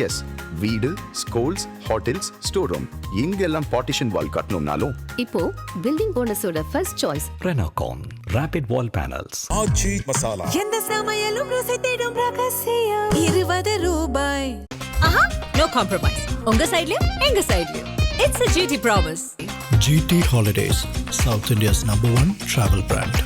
S, வீடு, schools, hotels, store room இங்கெல்லாம் partition wall கட்டணும்னாலும் இப்போ பில்டிங் ஓனர்ஸோட first choice Renocon Rapid Wall Panels. Aachi Masala. எந்த சமையலும் ருசி தேடும் ரகசியம் 20 ரூபாய். No compromise. உங்க சைடுலயும் எங்க சைடுலயும். It's a GT promise. GT Holidays, South India's #1 travel brand.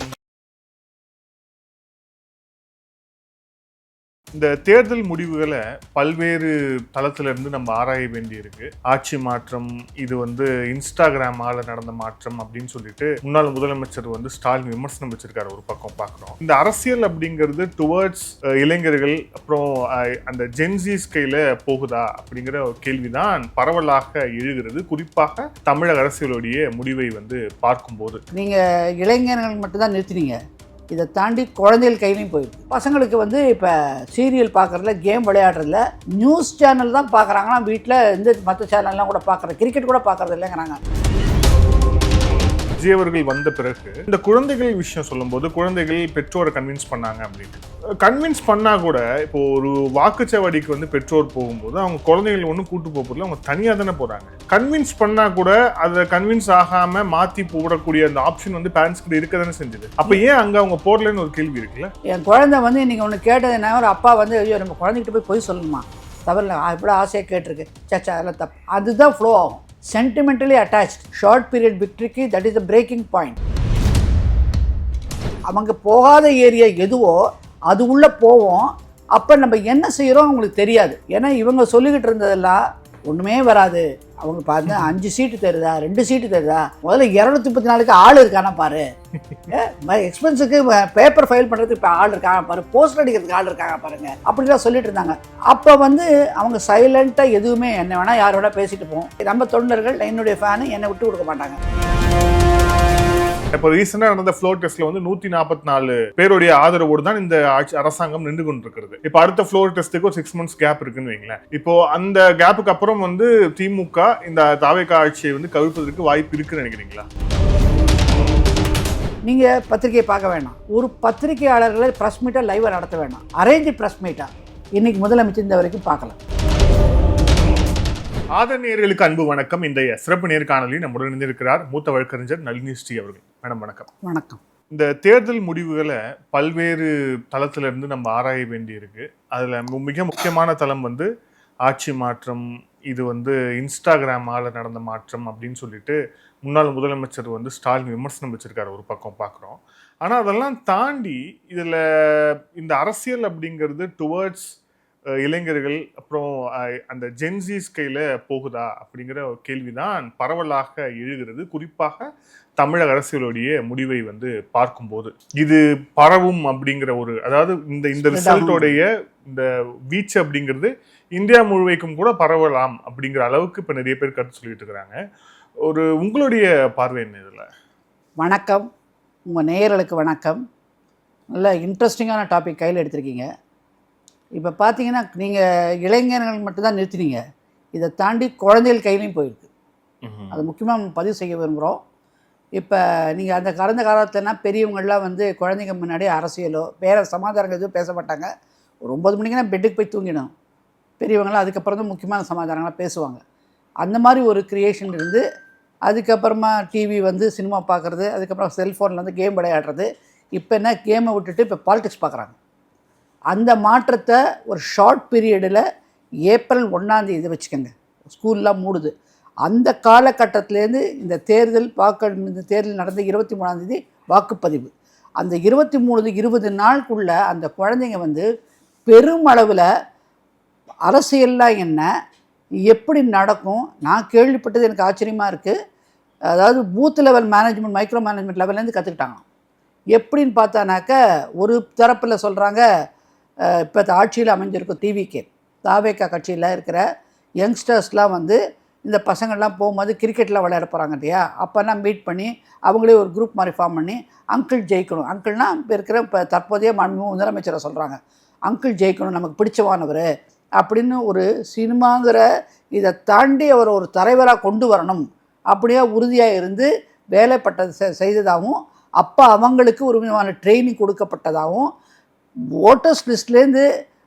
இந்த தேர்தல் முடிவுகளை பல்வேறு தளத்திலிருந்து நம்ம ஆராய வேண்டி இருக்கு. ஆட்சி மாற்றம், இது இன்ஸ்டாகிராமால நடந்த மாற்றம் அப்படின்னு சொல்லிட்டு முன்னாள் முதலமைச்சர் ஸ்டாலின் விமர்சனம் வச்சிருக்காரு. ஒரு பக்கம் பார்க்குறோம், இந்த அரசியல் அப்படிங்கிறது டுவர்ட்ஸ் இளைஞர்கள் அப்புறம் அந்த ஜென்சிஸ் கையில போகுதா அப்படிங்கிற ஒரு கேள்விதான் பரவலாக எழுகிறது. குறிப்பாக தமிழக அரசியலுடைய முடிவை பார்க்கும்போது நீங்க இளைஞர்கள் மட்டும்தான் நிறுத்தினீங்க, இதை தாண்டி குழந்தைகள் கையிலையும் போயிருக்கு. பசங்களுக்கு இப்போ சீரியல் பார்க்குறதுல, கேம் விளையாடுறதுல, நியூஸ் சேனல் தான் பார்க்குறாங்கன்னா வீட்டில் மற்ற சேனல்லாம் கூட பார்க்குற, கிரிக்கெட் கூட பார்க்குறது இல்லைங்கிறாங்க. விஜய் அவர்கள் வந்த பிறகு இந்த குழந்தைகள் விஷயம் சொல்லும்போது குழந்தைகள் பெற்றோரை கன்வின்ஸ் பண்ணாங்க அப்படின்னு. கன்வின்ஸ் பண்ணா கூட இப்போ ஒரு வாக்குச்சாவடிக்கு பெற்றோர் போகும்போது அவங்க குழந்தைகள் ஒன்றும் கூட்டு போகிறதுல அவங்க தனியாக தானே போகிறாங்க. கன்வின்ஸ் பண்ணா கூட அதை கன்வின்ஸ் ஆகாம மாற்றி போடக்கூடிய அந்த ஆப்ஷன் பேரண்ட்ஸ் கிட்ட இருக்க தானே செஞ்சது. அப்போ ஏன் அங்கே அவங்க போடலன்னு ஒரு கேள்வி இருக்குல்ல. என் குழந்தை இன்னைக்கு ஒன்று கேட்டதுன்னா ஒரு அப்பா ஐயோ நம்ம குழந்தைகிட்ட போய் சொல்லணுமா, தவறில்லை, இப்படி ஆசையாக கேட்டிருக்கு, சச்சா அதெல்லாம் தப்பு, அதுதான் ஃப்ளோ ஆகும். சென்டிமெண்டலி அட்டாச்ட் ஷார்ட் பீரியட் விக்ட்ரிக்கு that is the breaking point. அவங்க போகாத ஏரியா எதுவோ அது உள்ளே போவோம். அப்போ நம்ம என்ன செய்கிறோம் அவங்களுக்கு தெரியாது. ஏன்னா இவங்க சொல்லிக்கிட்டு இருந்ததெல்லாம் ஒன்றுமே வராது. அவங்க பார்த்து 5 சீட்டு தருதா, 2 சீட்டு தருதா, முதல்ல 234க்கு ஆள் இருக்கானா பாரு, எக்ஸ்பென்ஸுக்கு பேப்பர் ஃபைல் பண்ணுறதுக்கு இப்போ ஆள் இருக்காங்க பாரு, போஸ்டர் அடிக்கிறதுக்கு ஆள் இருக்காங்க பாருங்க, அப்படிலாம் சொல்லிட்டு இருந்தாங்க. அப்போ அவங்க சைலண்ட்டாக எதுவுமே என்ன வேணால் யார் வேணால் பேசிட்டு போவோம். நம்ம தொண்டர்கள், என்னுடைய ஃபேனு என்னை விட்டு கொடுக்க மாட்டாங்க. இப்போ ரீசெண்டா நடந்த ஃப்ளோர் டெஸ்ட்ல 144 பேருடைய ஆதரவோடு தான் இந்த அரசாங்கம் நின்று கொண்டிருக்கிறது. இப்போ அடுத்த ஃப்ளோர் டெஸ்ட்டுக்கு ஒரு 6 months கேப் இருக்குன்னு வைங்களேன். இப்போ அந்த கேப்புக்கு அப்புறம் திமுக இந்த தாவேகா ஆட்சியை கவிழ்ப்பதற்கு வாய்ப்பு இருக்குன்னு நினைக்கிறீங்களா? நீங்கள் பத்திரிகையை பார்க்க வேண்டாம், ஒரு பத்திரிகையாளர்களை ப்ரெஸ் மீட்டாக லைவாக நடத்த வேண்டாம், அரேஞ்ச் ப்ரெஸ் மீட்டாக இன்னைக்கு முதலமைச்சர் இந்த வரைக்கும் பார்க்கலாம். ஆதரணியர்களுக்கு அன்பு வணக்கம். இந்த சிறப்பு நேர்காணலில் நம்முடன் இணைந்திருக்கிறார் மூத்த வழக்கறிஞர் நளினி ஸ்ரீ அவர்கள். மேடம் வணக்கம். வணக்கம். இந்த தேர்தல் முடிவுகளை பல்வேறு தளத்திலிருந்து நம்ம ஆராய வேண்டி இருக்கு. அதுல மிக முக்கியமான தளம் ஆட்சி மாற்றம், இது இன்ஸ்டாகிராமால நடந்த மாற்றம் அப்படின்னு சொல்லிட்டு முன்னாள் முதலமைச்சர் ஸ்டாலின் விமர்சனம் வச்சிருக்காரு. ஒரு பக்கம் பார்க்குறோம். ஆனா அதெல்லாம் தாண்டி இதுல இந்த அரசியல் அப்படிங்கிறது டுவர்ட்ஸ் இளைஞர்கள் அப்புறம் அந்த ஜென்சிஸ் கையில போகுதா அப்படிங்கிற ஒரு கேள்விதான் பரவலாக எழுகிறது. குறிப்பாக தமிழக அரசியலுடைய முடிவை பார்க்கும்போது இது பரவும் அப்படிங்கிற ஒரு, அதாவது இந்த ரிசல்ட்டோடைய இந்த வீச்சு அப்படிங்கிறது இந்தியா முழுவைக்கும் கூட பரவலாம் அப்படிங்கிற அளவுக்கு இப்போ நிறைய பேர் கருத்து சொல்லிட்டு இருக்கிறாங்க. உங்களுடைய பார்வை என்ன இதில்? வணக்கம், உங்கள் நேயர்களுக்கு வணக்கம். நல்ல இன்ட்ரெஸ்டிங்கான டாபிக் கையில் எடுத்திருக்கீங்க. இப்போ பார்த்தீங்கன்னா நீங்கள் இளைஞர்கள் மட்டும்தான் நிறுத்தினீங்க, இதை தாண்டி குழந்தைகள் கையிலையும் போயிருக்கு. அது முக்கியமாக பதிவு செய்ய விரும்புகிறோம். இப்போ நீங்கள் அந்த கடந்த காலத்துலனா பெரியவங்கள்லாம் குழந்தைங்க முன்னாடி அரசியலோ வேறு சமாதானங்கள் எதுவும் பேச மாட்டாங்க. ஒரு 9 மணிக்குனா பெட்டுக்கு போய் தூங்கிடும். பெரியவங்களாம் அதுக்கப்புறம் தான் முக்கியமான சமாதானங்களாக பேசுவாங்க. அந்த மாதிரி ஒரு க்ரியேஷன் இருந்து அதுக்கப்புறமா டிவி சினிமா பார்க்குறது, அதுக்கப்புறம் செல்ஃபோனில் கேம் விளையாடுறது. இப்போ என்ன, கேமை விட்டுட்டு இப்போ பாலிடிக்ஸ் பார்க்குறாங்க. அந்த மாற்றத்தை ஒரு ஷார்ட் பீரியடில் ஏப்ரல் 1ஆம் தேதி வச்சுக்கோங்க, ஸ்கூல்லாம் மூடுது. அந்த காலகட்டத்திலேருந்து இந்த தேர்தல் இந்த தேர்தல் நடந்த 23ஆம் தேதி வாக்குப்பதிவு. அந்த 23-20 நாளுக்குள்ளே அந்த குழந்தைங்க பெருமளவில் அரசியல்லாம் என்ன, எப்படி நடக்கும், நான் கேள்விப்பட்டது எனக்கு ஆச்சரியமாக இருக்குது. அதாவது booth level management, micro management லெவல்லேருந்து கற்றுக்கிட்டாங்க. எப்படின்னு பார்த்தானாக்க, ஒரு தரப்பில் சொல்கிறாங்க இப்போ ஆட்சியில் அமைஞ்சிருக்கும் டிவிகே தாவேகா கட்சியில் இருக்கிற யங்ஸ்டர்ஸ்லாம் இந்த பசங்கள்லாம் போகும்போது கிரிக்கெட்லாம் விளையாட போகிறாங்க இல்லையா, அப்போனா மீட் பண்ணி அவங்களே ஒரு குரூப் மாதிரி ஃபார்ம் பண்ணி அங்கிள் ஜெயிக்கணும், அங்கிள்னா இப்போ இருக்கிற இப்போ தற்போதைய முதலமைச்சரை சொல்கிறாங்க, அங்கிள் ஜெயிக்கணும், நமக்கு பிடிச்சவானவர் அப்படின்னு ஒரு சினிமாங்கிற இதை தாண்டி அவர் ஒரு தலைவராக கொண்டு வரணும் அப்படியே உறுதியாக இருந்து வேலைப்பட்டது செய்ததாகவும், அப்போ அவங்களுக்கு ஒரு விதமான ட்ரைனிங் கொடுக்கப்பட்டதாகவும், ஓட்டர்ஸ் லிஸ்ட்லேருந்து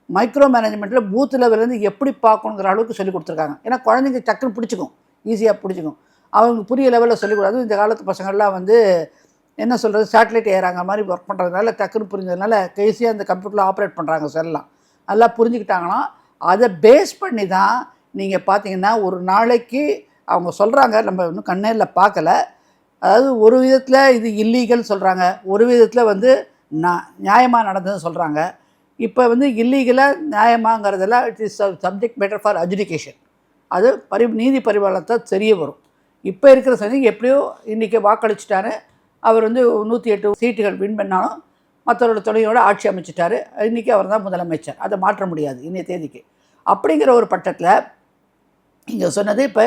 மைக்ரோ மேனேஜ்மெண்ட்டில் பூத் லெவல்லேருந்து எப்படி பார்க்கணுங்கிற அளவுக்கு சொல்லிக் கொடுத்துருக்காங்க. ஏன்னா குழந்தைங்க டக்குன்னு பிடிச்சிக்கும், ஈஸியாக பிடிச்சிக்கும். அவங்க புரிய லெவலில் சொல்லிக்கூடாது. இந்த காலத்து பசங்கள்லாம் வந்து என்ன சொல்கிறது, சேட்டலைட் ஏறாங்க மாதிரி ஒர்க் பண்ணுறதுனால டக்குன்னு புரிஞ்சதுனால ஈஸியாக அந்த கம்ப்யூட்டரில் ஆப்ரேட் பண்ணுறாங்க. செல்லாம் நல்லா புரிஞ்சுக்கிட்டாங்கன்னா அதை பேஸ் பண்ணி தான் நீங்கள் பார்த்தீங்கன்னா ஒரு நாளைக்கு அவங்க சொல்கிறாங்க, நம்ம இன்னும் கண்ணேரில் பார்க்கல. அதாவது ஒரு விதத்தில் இது இல்லீகல் சொல்கிறாங்க, ஒரு விதத்தில் வந்து நியாயமாக நடந்ததுன்னு சொல்கிறாங்க. இப்போ வந்து இல்லீகலாக நியாயமாங்கிறதெல்லாம் it is subject matter for adjudication. அது நீதி பரிபாலனத்தை தெரிய வரும். இப்போ இருக்கிற சந்தி எப்படியோ இன்றைக்கி வாக்களிச்சிட்டாரு. அவர் வந்து 108 சீட்டுகள் வின் பண்ணாலும் மற்றவரோட துணையோடு ஆட்சி அமைச்சிட்டாரு. இன்றைக்கி அவர் தான் முதலமைச்சர். அதை மாற்ற முடியாது இன்றைய தேதிக்கு. அப்படிங்கிற ஒரு பட்டத்தில் இங்கே சொன்னது இப்போ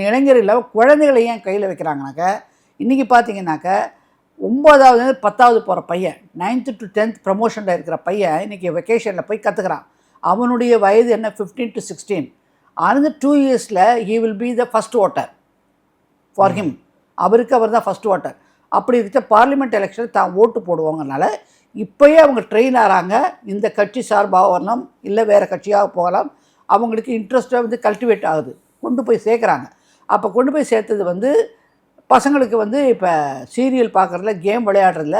இளைஞர்களில் குழந்தைகளை ஏன் கையில் வைக்கிறாங்கனாக்க, இன்றைக்கி பார்த்தீங்கன்னாக்க 9வது 10வது போகிற பையன் 9th to 10th ப்ரமோஷனில் இருக்கிற பையன் இன்றைக்கி வெக்கேஷனில் போய் கற்றுக்கிறான். அவனுடைய வயது என்ன 15 to 16. அந்த 2 இயர்ஸில் he will be the first voter for him. அவருக்கு அவர் தான் ஃபஸ்ட் ஓட்டர். அப்படி இருக்க பார்லிமெண்ட் எலெக்ஷனில் தான் ஓட்டு போடுவாங்கனால இப்போயே அவங்க ட்ரெயின் ஆகிறாங்க. இந்த கட்சி சார்பாக வரலாம், இல்லை வேறு கட்சியாக போகலாம். அவங்களுக்கு இன்ட்ரெஸ்ட்டாக வந்து கல்டிவேட் ஆகுது, கொண்டு போய் சேர்க்குறாங்க. அப்போ கொண்டு போய் சேர்த்தது வந்து பசங்களுக்கு வந்து இப்போ சீரியல் பார்க்குறதுல, கேம் விளையாடுறதுல,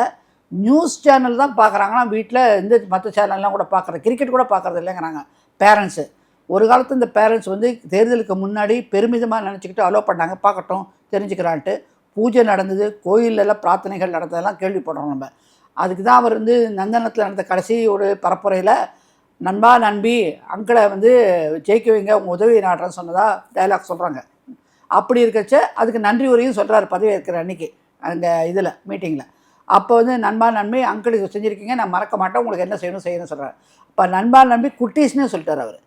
நியூஸ் சேனல் தான் பார்க்குறாங்கன்னா வீட்டில் இந்த மற்ற சேனல்லாம் கூட பார்க்குறது, கிரிக்கெட் கூட பார்க்குறது இல்லைங்கிறாங்க பேரண்ட்ஸு. ஒரு காலத்தில் இந்த பேரண்ட்ஸ் வந்து தேர்தலுக்கு முன்னாடி பெருமிதமாக நினச்சிக்கிட்டு அலோவ் பண்ணாங்க, பார்க்கட்டும் தெரிஞ்சுக்கிறான்ட்டு. பூஜை நடந்தது, கோயிலெல்லாம் பிரார்த்தனைகள் நடந்ததெல்லாம் கேள்விப்படுறோம் நம்ம. அதுக்கு தான் அவர் வந்து நந்தனத்தில் நடந்த கடைசி ஒரு பரப்புரையில் நண்பா நண்பி அங்கிளை வந்து ஜெயிக்க வைங்க, உங்கள் உதவி நாடுறேன்னு சொன்னதாக டைலாக் சொல்கிறாங்க. அப்படி இருக்கச்ச அதுக்கு நன்றி உரையும் சொல்கிறார் பதவி இருக்கிற அன்றைக்கி அந்த இதில் மீட்டிங்கில். அப்போ வந்து நண்பா நம்பி அங்கிளுக்கு செஞ்சுருக்கீங்க, நான் மறக்க மாட்டேன், உங்களுக்கு என்ன செய்யணும்னு சொல்கிறார். இப்போ நண்பா நம்பி குட்டீஸ்னே சொல்லிட்டார் அவர்.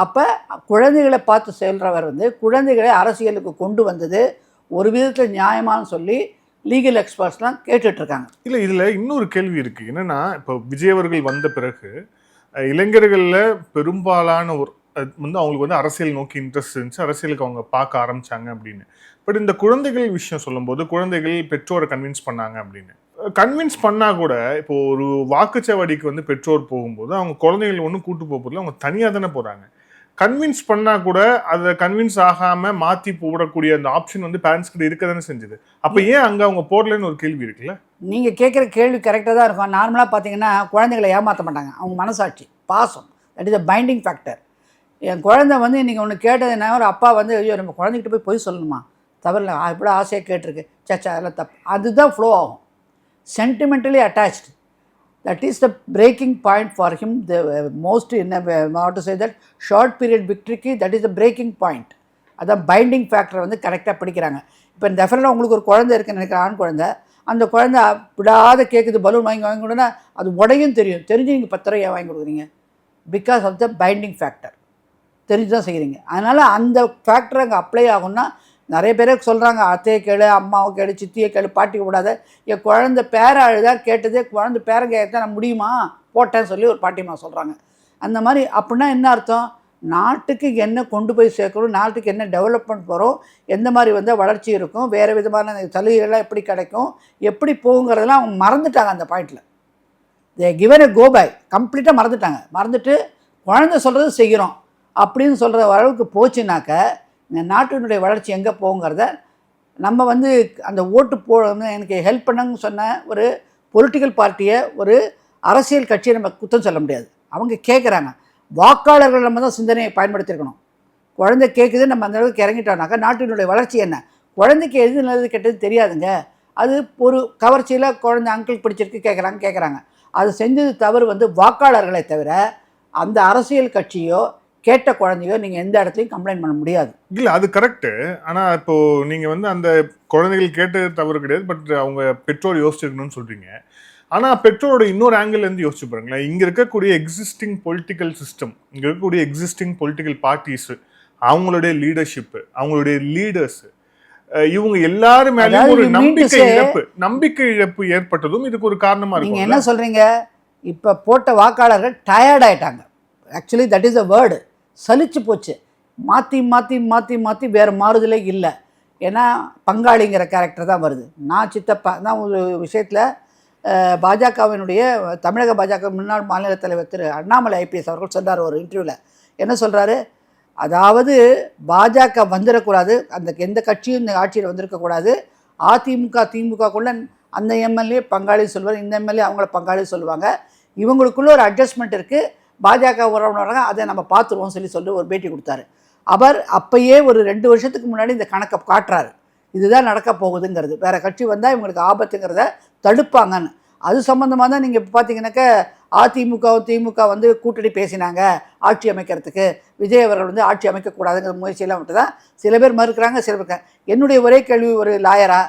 அப்போ குழந்தைகளை பார்த்து செல்றவர் வந்து குழந்தைகளை அரசியலுக்கு கொண்டு வந்தது ஒரு விதத்தில் நியாயமானு சொல்லி லீகல் எக்ஸ்பர்ட்ஸ்லாம் கேட்டுட்ருக்காங்க. இல்லை, இதில் இன்னொரு கேள்வி இருக்குது. என்னென்னா, இப்போ விஜய் அவர்கள் வந்த பிறகு இளைஞர்களில் பெரும்பாலான ஒரு வந்து அவங்களுக்கு வந்து அரசியல் நோக்கி இன்ட்ரெஸ்ட் இருந்துச்சு, அரசியலுக்கு அவங்க பார்க்க ஆரம்பித்தாங்க அப்படின்னு. பட் இந்த குழந்தைகள் விஷயம் சொல்லும்போது குழந்தைகள் பெற்றோரை கன்வின்ஸ் பண்ணாங்க அப்படின்னு. கன்வின்ஸ் பண்ணால் கூட இப்போ ஒரு வாக்குச்சாவடிக்கு வந்து பெற்றோர் போகும்போது அவங்க குழந்தைகள் ஒன்றும் கூட்டு போகிறதுல அவங்க தனியாக தானே போகிறாங்க. கன்வின்ஸ் பண்ணால் கூட அதை கன்வின்ஸ் ஆகாமல் மாற்றி போடக்கூடிய அந்த ஆப்ஷன் வந்து பேரண்ட்ஸ் கிட்ட இருக்க தானே செஞ்சுது. அப்போ ஏன் அங்கே அவங்க போடலன்னு ஒரு கேள்வி இருக்குல்ல? நீங்கள் கேட்குற கேள்வி கரெக்டாக தான் இருக்கும். நார்மலாக பார்த்தீங்கன்னா குழந்தைகளை ஏமாற்ற மாட்டாங்க, அவங்க மனசாட்சி, பாசம், that is a binding factor. என் குழந்தை வந்து இன்றைக்கி ஒன்று கேட்டது என்ன, ஒரு அப்பா வந்து ஐயோ நம்ம குழந்தைகிட்ட போய் சொல்லணுமா, தவறில்ல, இப்படி ஆசையாக கேட்டிருக்கு, சச்சா அதெல்லாம் தப்பு, அதுதான் ஃப்ளோ ஆகும். Sentimentally attached. That is the breaking point for him. The most in how to say that short period victory, that is the breaking point. அதான் பைண்டிங் ஃபேக்டரை வந்து கரெக்டாக பிடிக்கிறாங்க. இப்போ இந்த டெஃபரெண்டாக உங்களுக்கு ஒரு குழந்தை இருக்குன்னு நினைக்கிற ஆண் குழந்தை, அந்த குழந்தை விடாத கேட்குது, பலூன் வாங்கி கொடுனா அது உடையும் தெரிஞ்சு நீங்கள் 10 ரூபாய் வாங்கி கொடுக்குறீங்க. Because of the binding factor தெரிஞ்சு தான் செய்கிறீங்க. அதனால் அந்த ஃபேக்டர் அங்கே அப்ளை ஆகும்னா நிறைய பேருக்கு சொல்கிறாங்க, அத்தையை கேளு, அம்மாவை கேளு, சித்தியை கேளு, பாட்டிக்க கூடாது. என் குழந்தை பேரை அழுதா கேட்டதே, குழந்தை பேரை கேட்டா நான் முடியுமா போட்டேன்னு சொல்லி ஒரு பாட்டிமா சொல்கிறாங்க. அந்த மாதிரி அப்படின்னா என்ன அர்த்தம், நாட்டுக்கு என்ன கொண்டு போய் சேர்க்கணும், நாட்டுக்கு என்ன டெவலப்மெண்ட் வரும், எந்த மாதிரி வந்து வளர்ச்சி இருக்கும், வேறு விதமான சலுகைகள்லாம் எப்படி கிடைக்கும், எப்படி போகுங்கிறதெல்லாம் அவங்க மறந்துட்டாங்க. அந்த பாயிண்டில் தே கிவன் எ கோ பை கம்ப்ளீட்டாக மறந்துட்டு குழந்தை சொல்கிறது செய்கிறோம் அப்படின்னு சொல்கிற அளவுக்கு போச்சுனாக்க இந்த நாட்டினுடைய வளர்ச்சி எங்கே போகுங்கிறத நம்ம வந்து அந்த ஓட்டு எனக்கு ஹெல்ப் பண்ணுங்கன்னு சொன்ன ஒரு பொலிட்டிக்கல் பார்ட்டியை, ஒரு அரசியல் கட்சியை நம்ம குற்றம் சொல்ல முடியாது. அவங்க கேட்குறாங்க, வாக்காளர்கள் நம்ம தான் சிந்தனையை பயன்படுத்தியிருக்கணும். குழந்தை கேட்குது, நம்ம அந்த அளவுக்கு இறங்கிட்டோம்னாக்கா நாட்டினுடைய வளர்ச்சி என்ன, குழந்தைக்கு எது நல்லது கெட்டது தெரியாதுங்க. அது ஒரு கவர்ச்சியில் குழந்தை அங்கிள் பிடிச்சிருக்கு கேட்குறாங்க. அது செஞ்சது தவறு வந்து வாக்காளர்களை தவிர அந்த அரசியல் கட்சியோ கேட்ட குழந்தையோ நீங்கள் எந்த இடத்துலையும் கம்ப்ளைண்ட் பண்ண முடியாது. இல்லை, அது கரெக்டு. ஆனால் இப்போது நீங்கள் வந்து அந்த குழந்தைகள் கேட்டது தவறு கிடையாது, பட் அவங்க பெற்றோர் யோசிச்சிருக்கணும்னு சொல்கிறீங்க. ஆனால் பெற்றோரோட இன்னொரு ஆங்கிள்லேருந்து யோசிச்சு பாருங்களேன். இங்கே இருக்கக்கூடிய எக்ஸிஸ்டிங் பொலிட்டிக்கல் சிஸ்டம், இங்கே இருக்கக்கூடிய எக்ஸிஸ்டிங் பொலிட்டிக்கல் பார்ட்டிஸு, அவங்களுடைய லீடர்ஷிப்பு, அவங்களுடைய லீடர்ஸு, இவங்க எல்லாரும் மேலேயும் ஒரு நம்பிக்கை இழப்பு ஏற்பட்டதும் இதுக்கு ஒரு காரணமாக இருக்கும். நீங்கள் என்ன சொல்கிறீங்க, இப்போ போட்ட வாக்காளர்கள் டயர்ட் ஆகிட்டாங்க. Actually that is a word. சலிச்சு போச்சு. மாற்றி வேறு மாறுதலே இல்லை. ஏன்னா பங்காளிங்கிற கேரக்டர் தான் வருது. நான் சித்தப்பா தான் ஒரு விஷயத்தில் பாஜகவினுடைய தமிழக பாஜக முன்னாள் மாநில தலைவர் திரு அண்ணாமலை ஐபிஎஸ் அவர்கள் சொல்கிறார் ஒரு இன்டர்வியூவில். என்ன சொல்கிறாரு? அதாவது பாஜக வந்துடக்கூடாது, அந்த எந்த கட்சியும் இந்த ஆட்சியில் வந்திருக்கக்கூடாது, அதிமுக திமுகக்குள்ள அந்த எம்எல்ஏ பங்காளி சொல்லுவார், இந்த எம்எல்ஏ அவங்கள பங்காளி சொல்லுவாங்க, இவங்களுக்குள்ள ஒரு அட்ஜஸ்ட்மெண்ட் இருக்குது, பாஜக உறவுனராங்க, அதை நம்ம பார்த்துருவோம் சொல்லி ஒரு பேட்டி கொடுத்தாரு. அவர் அப்பயே ஒரு 2 வருஷத்துக்கு முன்னாடி இந்த கணக்கை காட்டுறாரு, இதுதான் நடக்க போகுதுங்கிறது, வேறு கட்சி வந்தால் இவங்களுக்கு ஆபத்துங்கிறத தடுப்பாங்கன்னு. அது சம்மந்தமாக தான் நீங்கள் இப்போ பார்த்தீங்கன்னாக்கா திமுக வந்து கூட்டணி பேசினாங்க ஆட்சி அமைக்கிறதுக்கு, விஜய் அவர்கள் வந்து ஆட்சி அமைக்கக்கூடாதுங்கிற முயற்சியெல்லாம் விட்டு தான் சில பேர் மறுக்கிறாங்க, சில பேர். என்னுடைய ஒரே கேள்வி, ஒரு லாயரா,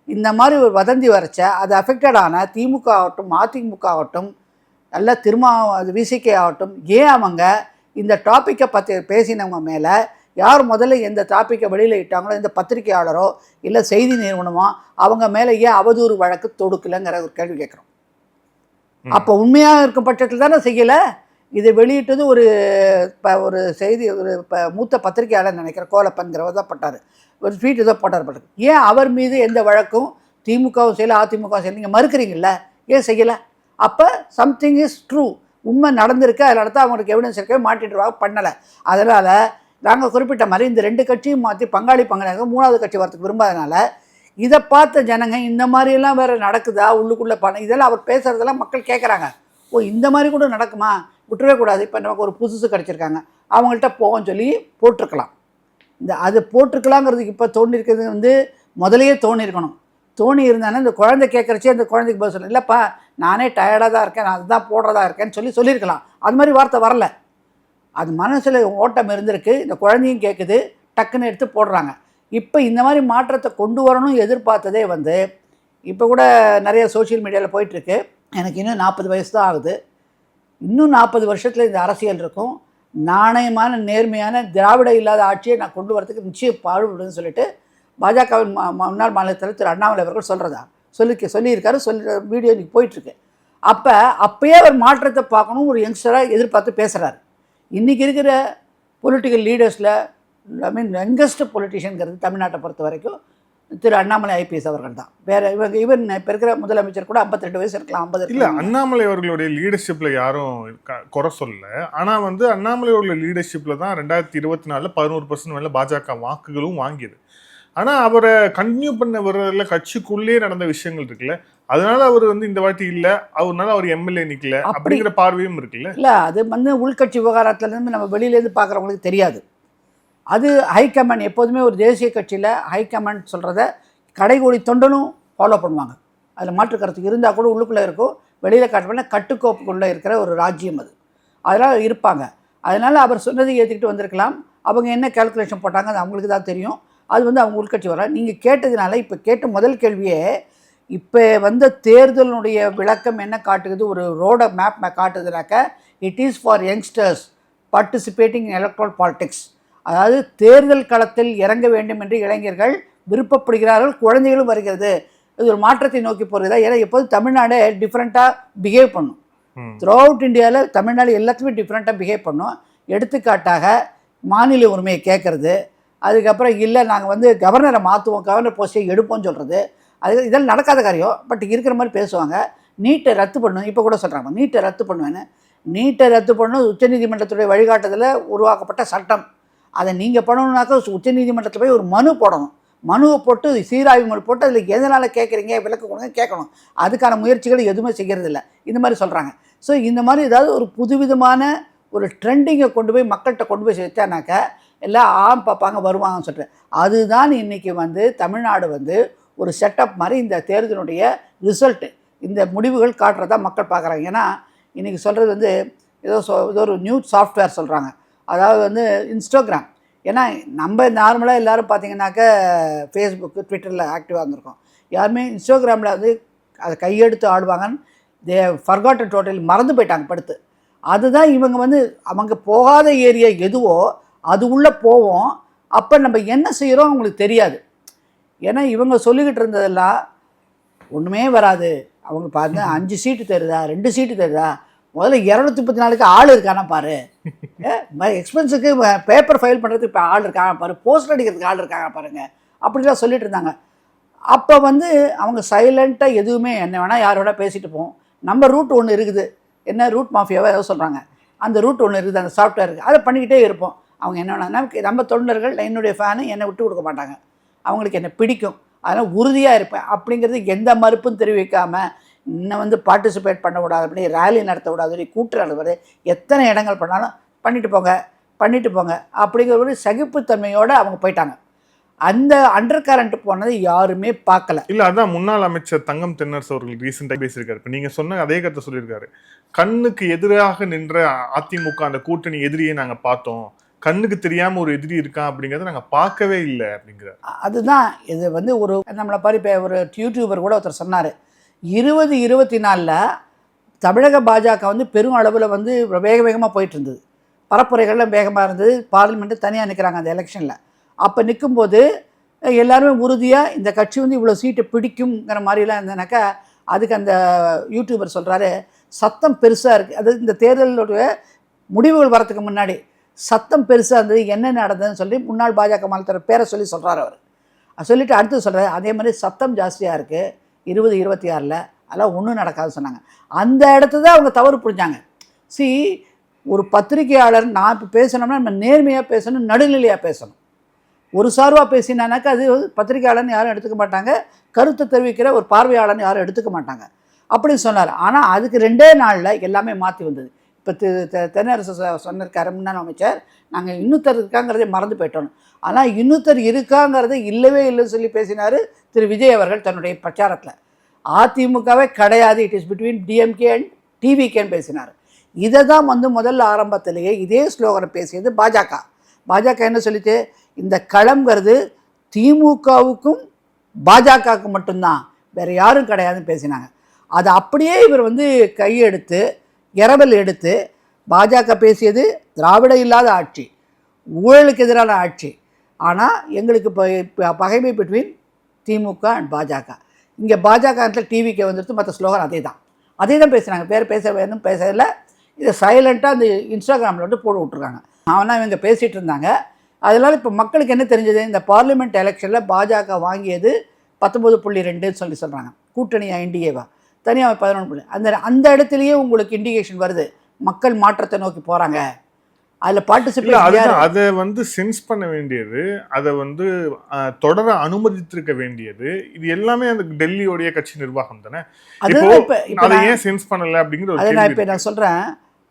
இந்த மாதிரி ஒரு வதந்தி வரைச்ச அது அஃபெக்டடான திமுக ஆகட்டும் அதிமுக ஆகட்டும் நல்ல விசிகே ஆகட்டும், ஏன் அவங்க இந்த டாப்பிக்கை பற்றி பேசினவங்க மேலே யார் முதல்ல எந்த டாப்பிக்கை வெளியில் இட்டாங்களோ, இந்த பத்திரிகையாளரோ இல்லை செய்தி நிறுவனமோ அவங்க மேலே ஏன் அவதூறு வழக்கு தொடுக்கலைங்கிற ஒரு கேள்வி கேட்குறோம். அப்போ உண்மையாக இருக்கும் பட்சத்தில் தானே செய்யலை. இதை வெளியிட்டது ஒரு செய்தி மூத்த பத்திரிகையாளர் நினைக்கிறேன், கோலப்பன்கிறவர் தான் பட்டார், ஒரு ட்வீட் ஏதோ போட்டார். ஏன் அவர் மீது எந்த வழக்கும் திமுகவும் செய்யலை அதிமுகவும் செய்யலை, நீங்கள் மறுக்கிறீங்கள, ஏன் செய்யலை? அப்போ சம்திங் இஸ் ட்ரூ, உண்மை நடந்திருக்கு, அதில் நடத்த அவங்களுக்கு எவிடன்ஸ் இருக்கவே மாட்டிட்டுருவாங்க, பண்ணலை. அதனால் நாங்கள் குறிப்பிட்ட மாதிரி இந்த 2 கட்சியும் மாற்றி பங்காளியாக 3வது கட்சி வரத்துக்கு விரும்பாதனால இதை பார்த்த ஜனங்க இந்த மாதிரியெல்லாம் வேறு நடக்குதா உள்ளுக்குள்ளே இதெல்லாம் அவர் பேசுகிறதெல்லாம் மக்கள் கேட்குறாங்க. ஓ, இந்த மாதிரி கூட நடக்குமா, விட்டுறவே கூடாது, இப்போ நமக்கு ஒரு புதுசு கிடச்சிருக்காங்க அவங்கள்ட்ட போவோன்னு சொல்லி போட்டிருக்கலாம். அது போட்டிருக்கலாங்கிறதுக்கு இப்போ தோண்டிருக்கிறது வந்து முதலையே தோணியிருக்கணும். தோணி இருந்தானே இந்த குழந்தை கேட்குறச்சே அந்த குழந்தைக்கு பதில் சொல்லணும், இல்லைப்பா நானே டயர்டாக தான் இருக்கேன், நான் அதுதான் போடுறதா இருக்கேன்னு சொல்லியிருக்கலாம். அது மாதிரி வார்த்தை வரல. அது மனசில் ஓட்டம் இருந்திருக்கு, இந்த குழந்தையும் கேட்குது, டக்குன்னு எடுத்து போடுறாங்க. இப்போ இந்த மாதிரி மாற்றத்தை கொண்டு வரணும்னு எதிர்பார்த்ததே வந்து இப்போ கூட நிறைய சோஷியல் மீடியாவில் போயிட்டுருக்கு. எனக்கு இன்னும் 40 வயசு தான் ஆகுது, இன்னும் 40 வருஷத்தில் இந்த அரசியல் இருக்கும், நாணயமான நேர்மையான திராவிட இல்லாத ஆட்சியை நான் கொண்டு வரதுக்கு நிச்சயம் பாடுபடுன்னு சொல்லிட்டு பாஜகவின் முன்னாள் மாநில தலைவர் திரு அண்ணாமலை அவர்கள் சொல்லியிருக்காரு. வீடியோ இன்றைக்கி போயிட்டுருக்கு. அப்போயே அவர் மாற்றத்தை பார்க்கணும் ஒரு யங்ஸ்டராக எதிர்பார்த்து பேசுகிறாரு. இன்றைக்கி இருக்கிற பொலிட்டிக்கல் லீடர்ஸில் யங்கஸ்ட் பொலிட்டிஷியனுங்கிறது தமிழ்நாட்டை பொறுத்த வரைக்கும் திரு அண்ணாமலை ஐபிஎஸ் அவர்கள் தான். வேறு ஈவன் இப்போ இருக்கிற முதலமைச்சர் கூட 52 வயசு இருக்கலாம், 50 இல்லை. அண்ணாமலை அவர்களுடைய லீடர்ஷிப்பில் யாரும் குறை சொல்லலை. ஆனால் வந்து அண்ணாமலை அவர்களுடைய லீடர்ஷிப்பில் தான் 2024 11% மேலே பாஜக வாக்குகளும் வாங்கியது. ஆனால் அவரை கண்டினியூ பண்ண வர்றதுல கட்சிக்குள்ளே நடந்த விஷயங்கள் இருக்குல்ல, அதனால அவர் வந்து இந்த வாட்டி இல்லை, அவர்னால அவர் எம்எல்ஏ நிற்கல அப்படிங்கிற பார்வையும் இருக்குல்ல. இல்லை, அது வந்து உள்கட்சி விவகாரத்துலேருந்து நம்ம வெளியிலேருந்து பார்க்குறவங்களுக்கு தெரியாது. அது ஹைகமாண்ட் எப்போதுமே ஒரு தேசிய கட்சியில் ஹைகமாண்ட் சொல்கிறத கடைகோடி தொண்டனும் ஃபாலோ பண்ணுவாங்க. அதில் மாற்றுக்கருத்துக்கு இருந்தால் கூட உள்ளுக்குள்ளே இருக்கும், வெளியில் காட்டப்பட கட்டுக்கோப்புக்குள்ளே இருக்கிற ஒரு ராஜ்யம் அது, அதெல்லாம் இருப்பாங்க. அதனால் அவர் சொன்னதை ஏற்றுக்கிட்டு வந்திருக்கலாம். அவங்க என்ன கால்குலேஷன் போட்டாங்க அது அவங்களுக்கு தான் தெரியும். அது வந்து அவங்க உள்கட்சி வர நீங்கள் கேட்டதுனால இப்போ கேட்ட முதல் கேள்வியே இப்போ வந்த தேர்தலுடைய விளக்கம் என்ன காட்டுகிறது, ஒரு ரோட மேப் காட்டுதுனாக்க it is for youngsters participating in electoral politics. அதாவது தேர்தல் களத்தில் இறங்க வேண்டும் என்று இளைஞர்கள் விருப்பப்படுகிறார்கள், குழந்தைகளும் வருகிறது. இது ஒரு மாற்றத்தை நோக்கி போகிறதா. ஏன்னா எப்போதும் தமிழ்நாடு டிஃப்ரெண்ட்டாக பிஹேவ் பண்ணும். த்ரூ அவுட் இந்தியாவில் தமிழ்நாடு எல்லாத்துக்குமே டிஃப்ரெண்ட்டாக பிஹேவ் பண்ணும். எடுத்துக்காட்டாக மாநில உரிமையை கேட்குறது, அதுக்கப்புறம் இல்லை நாங்கள் வந்து கவர்னரை மாற்றுவோம், கவர்னர் போஸ்ட்டை எடுப்போம்னு சொல்கிறது, இதெல்லாம் நடக்காத காரியம். பட் இருக்கிற மாதிரி பேசுவாங்க. நீட்டை ரத்து பண்ணும், இப்போ கூட சொல்கிறாங்க நீட்டை ரத்து பண்ணுவேன்னு. நீட்டை ரத்து பண்ணணும் உச்சநீதிமன்றத்துடைய வழிகாட்டுதலில் உருவாக்கப்பட்ட சட்டம். அதை நீங்கள் பண்ணணுன்னாக்கா உச்சநீதிமன்றத்தில் போய் ஒரு மனு போடணும். மனுவை போட்டு சீராய்வு மனு போட்டு அதில் எதனால் கேட்குறீங்க விளக்கு கொடுங்க கேட்கணும். அதுக்கான முயற்சிகள் எதுவுமே செய்கிறதில்ல, இந்த மாதிரி சொல்கிறாங்க. ஸோ இந்த மாதிரி ஏதாவது ஒரு புதுவிதமான ஒரு ட்ரெண்டிங்கை கொண்டு போய் மக்கள்கிட்ட கொண்டு போய் வச்சானாக்கா எல்லாம் பார்ப்பாங்க வருவாங்கன்னு சொல்லிட்டு. அதுதான் இன்றைக்கி வந்து தமிழ்நாடு வந்து ஒரு செட்டப் மாதிரி இந்த தேர்தலுடைய ரிசல்ட்டு இந்த முடிவுகள் காட்டுறதா மக்கள் பார்க்குறாங்க. ஏன்னா இன்றைக்கி சொல்கிறது வந்து ஏதோ ஒரு நியூ சாஃப்ட்வேர் சொல்கிறாங்க, அதாவது வந்து இன்ஸ்டாகிராம். ஏன்னா நம்ம நார்மலாக எல்லோரும் பார்த்திங்கனாக்கா ஃபேஸ்புக்கு ட்விட்டரில் ஆக்டிவாக இருந்திருக்கோம். யாருமே இன்ஸ்டாகிராமில் வந்து அதை கையெடுத்து ஆடுவாங்கன்னு தே ஃபர்காட்டன் டோட்டலி மறந்து போயிட்டாங்க படுத்து. அதுதான் இவங்க வந்து அவங்க போகாத ஏரியா எதுவோ அது உள்ளே போவோம். அப்போ நம்ம என்ன செய்கிறோம் அவங்களுக்கு தெரியாது. ஏன்னா இவங்க சொல்லிக்கிட்டு இருந்ததெல்லாம் ஒன்றுமே வராது. அவங்க பார்த்து 5 சீட்டு தருதா 2 சீட்டு தருதா, முதல்ல 234க்கு ஆள் இருக்கானா பாரு, எக்ஸ்பென்ஸுக்கு பேப்பர் ஃபைல் பண்ணுறதுக்கு இப்போ ஆள் இருக்காங்க பாரு, போஸ்டர் அடிக்கிறதுக்கு ஆள் இருக்காங்க பாருங்கள், அப்படிலாம் சொல்லிட்டு இருந்தாங்க. அப்போ வந்து அவங்க சைலண்ட்டாக எதுவுமே என்ன வேணால் யாரோட பேசிட்டு போவோம். நம்ம ரூட் ஒன்று இருக்குது, என்ன ரூட் மாஃபியாவோ ஏதோ சொல்கிறாங்க, அந்த ரூட் ஒன்று இருக்குது, அந்த சாஃப்ட்வேர் இருக்குது, அதை பண்ணிக்கிட்டே இருப்போம். அவங்க என்ன வேணால் நமக்கு நம்ம தொண்டர்கள் என்னுடைய ஃபேனு என்னை விட்டு கொடுக்க மாட்டாங்க, அவங்களுக்கு என்னை பிடிக்கும், அதனால் உறுதியாக இருப்பேன் அப்படிங்கிறது எந்த மறுப்பும் தெரிவிக்காமல் இன்னும் வந்து பார்ட்டிசிபேட் பண்ண விடாது, அப்படி ரேலி நடத்த விடாது, கூட்டு நடத்துவது, எத்தனை இடங்கள் பண்ணாலும் பண்ணிட்டு போங்க அப்படிங்கிற ஒரு சகிப்புத்தன்மையோடு அவங்க போயிட்டாங்க. அந்த அண்டர் கரண்ட் போனது யாருமே பார்க்கல. இல்ல அதான் முன்னாள் அமைச்சர் தங்கம் தென்னரசு அவர்கள் ரீசெண்டாக பேசியிருக்காரு. இப்போ நீங்க சொன்ன அதே கருத்தை சொல்லியிருக்காரு. கண்ணுக்கு எதிராக நின்ற அதிமுக அந்த கூட்டணி எதிரியை நாங்க பார்த்தோம், கண்ணுக்கு தெரியாம ஒரு எதிரி இருக்கான் அப்படிங்கிறத நாங்க பார்க்கவே இல்லை அப்படிங்கிறார். அதுதான் இது வந்து ஒரு நம்மளை பாரு இப்போ ஒரு யூடியூபர் கூட ஒருத்தர் சொன்னார், 2024 தமிழக பாஜக வந்து பெரும் அளவில் வந்து வேகமாக போயிட்டு இருந்தது, பரப்புரைகள்லாம் வேகமாக இருந்தது, பார்லிமெண்ட்டு தனியாக நிற்கிறாங்க அந்த எலெக்ஷனில். அப்போ நிற்கும்போது எல்லாருமே உறுதியாக இந்த கட்சி வந்து இவ்வளோ சீட்டை பிடிக்குங்கிற மாதிரிலாம் இருந்ததுனாக்கா, அதுக்கு அந்த யூடியூபர் சொல்கிறாரு சத்தம் பெருசாக இருக்குது, அது இந்த தேர்தலுடைய முடிவுகள் வரத்துக்கு முன்னாடி சத்தம் பெருசாக இருந்தது, என்ன நடந்ததுன்னு சொல்லி முன்னாள் பாஜக மாநில பேரை சொல்கிறார் அவர். சொல்லிவிட்டு அடுத்து சொல்கிறார், அதே மாதிரி சத்தம் ஜாஸ்தியாக இருக்குது 2026 அதெல்லாம் ஒன்றும் நடக்காதுன்னு சொன்னாங்க. அந்த இடத்துல தான் அவங்க தவறு புரிஞ்சாங்க. ஒரு பத்திரிகையாளர் நான் இப்போ பேசணும்னா நம்ம நேர்மையாக பேசணும், நடுநிலையாக பேசணும். ஒரு சார்பாக பேசினானாக்கா அது பத்திரிகையாளர்னு யாரும் எடுத்துக்க மாட்டாங்க, கருத்தை தெரிவிக்கிற ஒரு பார்வையாளர்னு யாரும் எடுத்துக்க மாட்டாங்க அப்படின்னு சொன்னார். ஆனால் அதுக்கு 2 நாளில் எல்லாமே மாற்றி வந்தது. இப்போ தென்னரசு சொன்னிருக்காரு முன்னாள் அமைச்சர், நாங்கள் இன்னொருத்தர் இருக்காங்கிறதே மறந்து போயிட்டோம். ஆனால் இன்னொருத்தர் இருக்காங்கிறது இல்லவே இல்லைன்னு சொல்லி பேசினார் திரு விஜய் அவர்கள் தன்னுடைய பிரச்சாரத்தில். அதிமுகவே கிடையாது, it is between DMK and டிவிகேன்னு பேசினார். இதை தான் வந்து முதல்ல ஆரம்பத்திலேயே இதே ஸ்லோகனை பேசியது பாஜக. பாஜக என்ன சொல்லிச்சு, இந்த களம்ங்கிறது திமுகவுக்கும் பாஜகவுக்கும் மட்டும்தான், வேறு யாரும் கிடையாதுன்னு பேசினாங்க. அதை அப்படியே இவர் வந்து கையெடுத்து இரவல் எடுத்து பாஜக பேசியது திராவிட இல்லாத ஆட்சி, ஊழலுக்கு எதிரான ஆட்சி, ஆனால் எங்களுக்கு இப்போ பகைமை பிட்வீன் திமுக அண்ட் பாஜக. இங்கே பாஜக டிவிக்கு வந்துட்டு மற்ற ஸ்லோகன் அதே தான் பேசுகிறாங்க, பேர் பேச வேணும் பேசல. இதை சைலண்ட்டாக அந்த இன்ஸ்டாகிராமில் வந்து போட்டு விட்ருக்காங்க. அவனா இவங்க பேசிகிட்டு இருந்தாங்க. அதனால் இப்போ மக்களுக்கு என்ன தெரிஞ்சது, இந்த பார்லிமெண்ட் எலெக்ஷனில் பாஜக வாங்கியது 19.2 சொல்கிறாங்க, கூட்டணி என்டிஏவா தனியாக 11. அந்த இடத்துலையே உங்களுக்கு இண்டிகேஷன் வருது, மக்கள் மாற்றத்தை நோக்கி போகிறாங்க. அதில் பார்ட்டிசிபேட் அதை வந்து சென்ஸ் பண்ண வேண்டியது, அதை வந்து தொடர அனுமதித்திருக்க வேண்டியது, இது எல்லாமே அந்த டெல்லியோடைய கட்சி நிர்வாகம் தானே. அதை ஏன் சென்ஸ் பண்ணலை அப்படிங்கிற ஒரு அதை இப்போ நான் சொல்கிறேன்.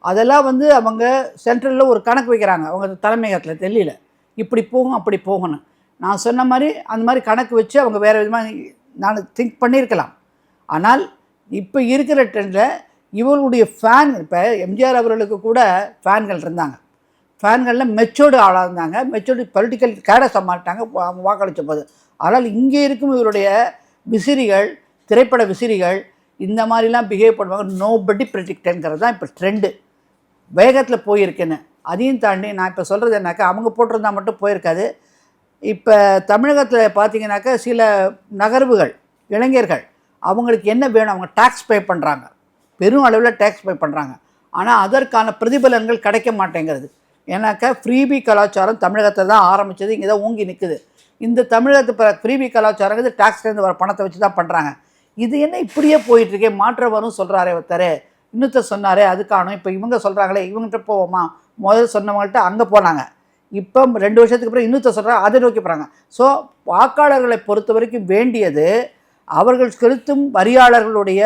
அதெல்லாம் வந்து அவங்க சென்ட்ரலில் ஒரு கணக்கு வைக்கிறாங்க, அவங்க தலைமையகத்தில் டெல்லியில் இப்படி போகும் அப்படி போகணும். நான் சொன்ன மாதிரி அந்த மாதிரி கணக்கு வச்சு அவங்க வேறு விதமாக நான் திங்க் பண்ணியிருக்கலாம். ஆனால் இப்போ இருக்கிற ட்ரெண்டில் இவர்களுடைய ஃபேன், இப்போ எம்ஜிஆர் அவர்களுக்கு கூட ஃபேன்கள் இருந்தாங்க, ஃபேன்களில் மெச்சோர்டு ஆளாக இருந்தாங்க, மெச்சோர்டு பொலிட்டிக்கல் கேடஸாக மாட்டாங்க வாக்களித்த போது. ஆனால் இங்கே இருக்கும் இவருடைய விசிறிகள், திரைப்பட விசிறிகள் இந்த மாதிரிலாம் பிஹேவ் பண்ணுவாங்க. நோபடி ப்ரெடிக்டங்கிறது தான் இப்போ ட்ரெண்டு, வேகத்தில் போயிருக்குன்னு. அதையும் தாண்டி நான் இப்போ சொல்கிறது என்னாக்கா, அவங்க போட்டிருந்தால் மட்டும் போயிருக்காது. இப்போ தமிழகத்தில் பார்த்தீங்கன்னாக்கா சில நகர்வுகள், இளைஞர்கள் அவங்களுக்கு என்ன வேணும், அவங்க டேக்ஸ் பே பண்ணுறாங்க, பெரும் அளவில் டேக்ஸ் பே பண்ணுறாங்க, ஆனால் அதற்கான பிரதிபலன்கள் கிடைக்க மாட்டேங்கிறது. ஏன்னாக்கா ஃப்ரீபி கலாச்சாரம் தமிழகத்தில் தான் ஆரம்பித்தது, இங்கே தான் ஊங்கி நிற்குது. இந்த தமிழகத்து ஃப்ரீபி கலாச்சாரங்கிறது டேக்ஸ்லேருந்து வர பணத்தை வச்சு தான் பண்ணுறாங்க. இது என்ன இப்படியே போயிட்டுருக்கே, மாற்றம் வரும் சொல்கிறாரே ஒருத்தர், இன்னொருத்தர் சொன்னாரே அதுக்கான. இப்போ இவங்க சொல்கிறாங்களே, இவங்ககிட்ட போவோமா, முதல்ல சொன்னவங்கள்ட்ட அங்கே போனாங்க, இப்போ 2 வருஷத்துக்கு அப்புறம் இன்னொருத்தர் சொல்கிறாங்க, அதை நோக்கி போகிறாங்க. ஸோ வாக்காளர்களை பொறுத்த வரைக்கும் வேண்டியது அவர்கள் செலுத்தும் வரியாளர்களுடைய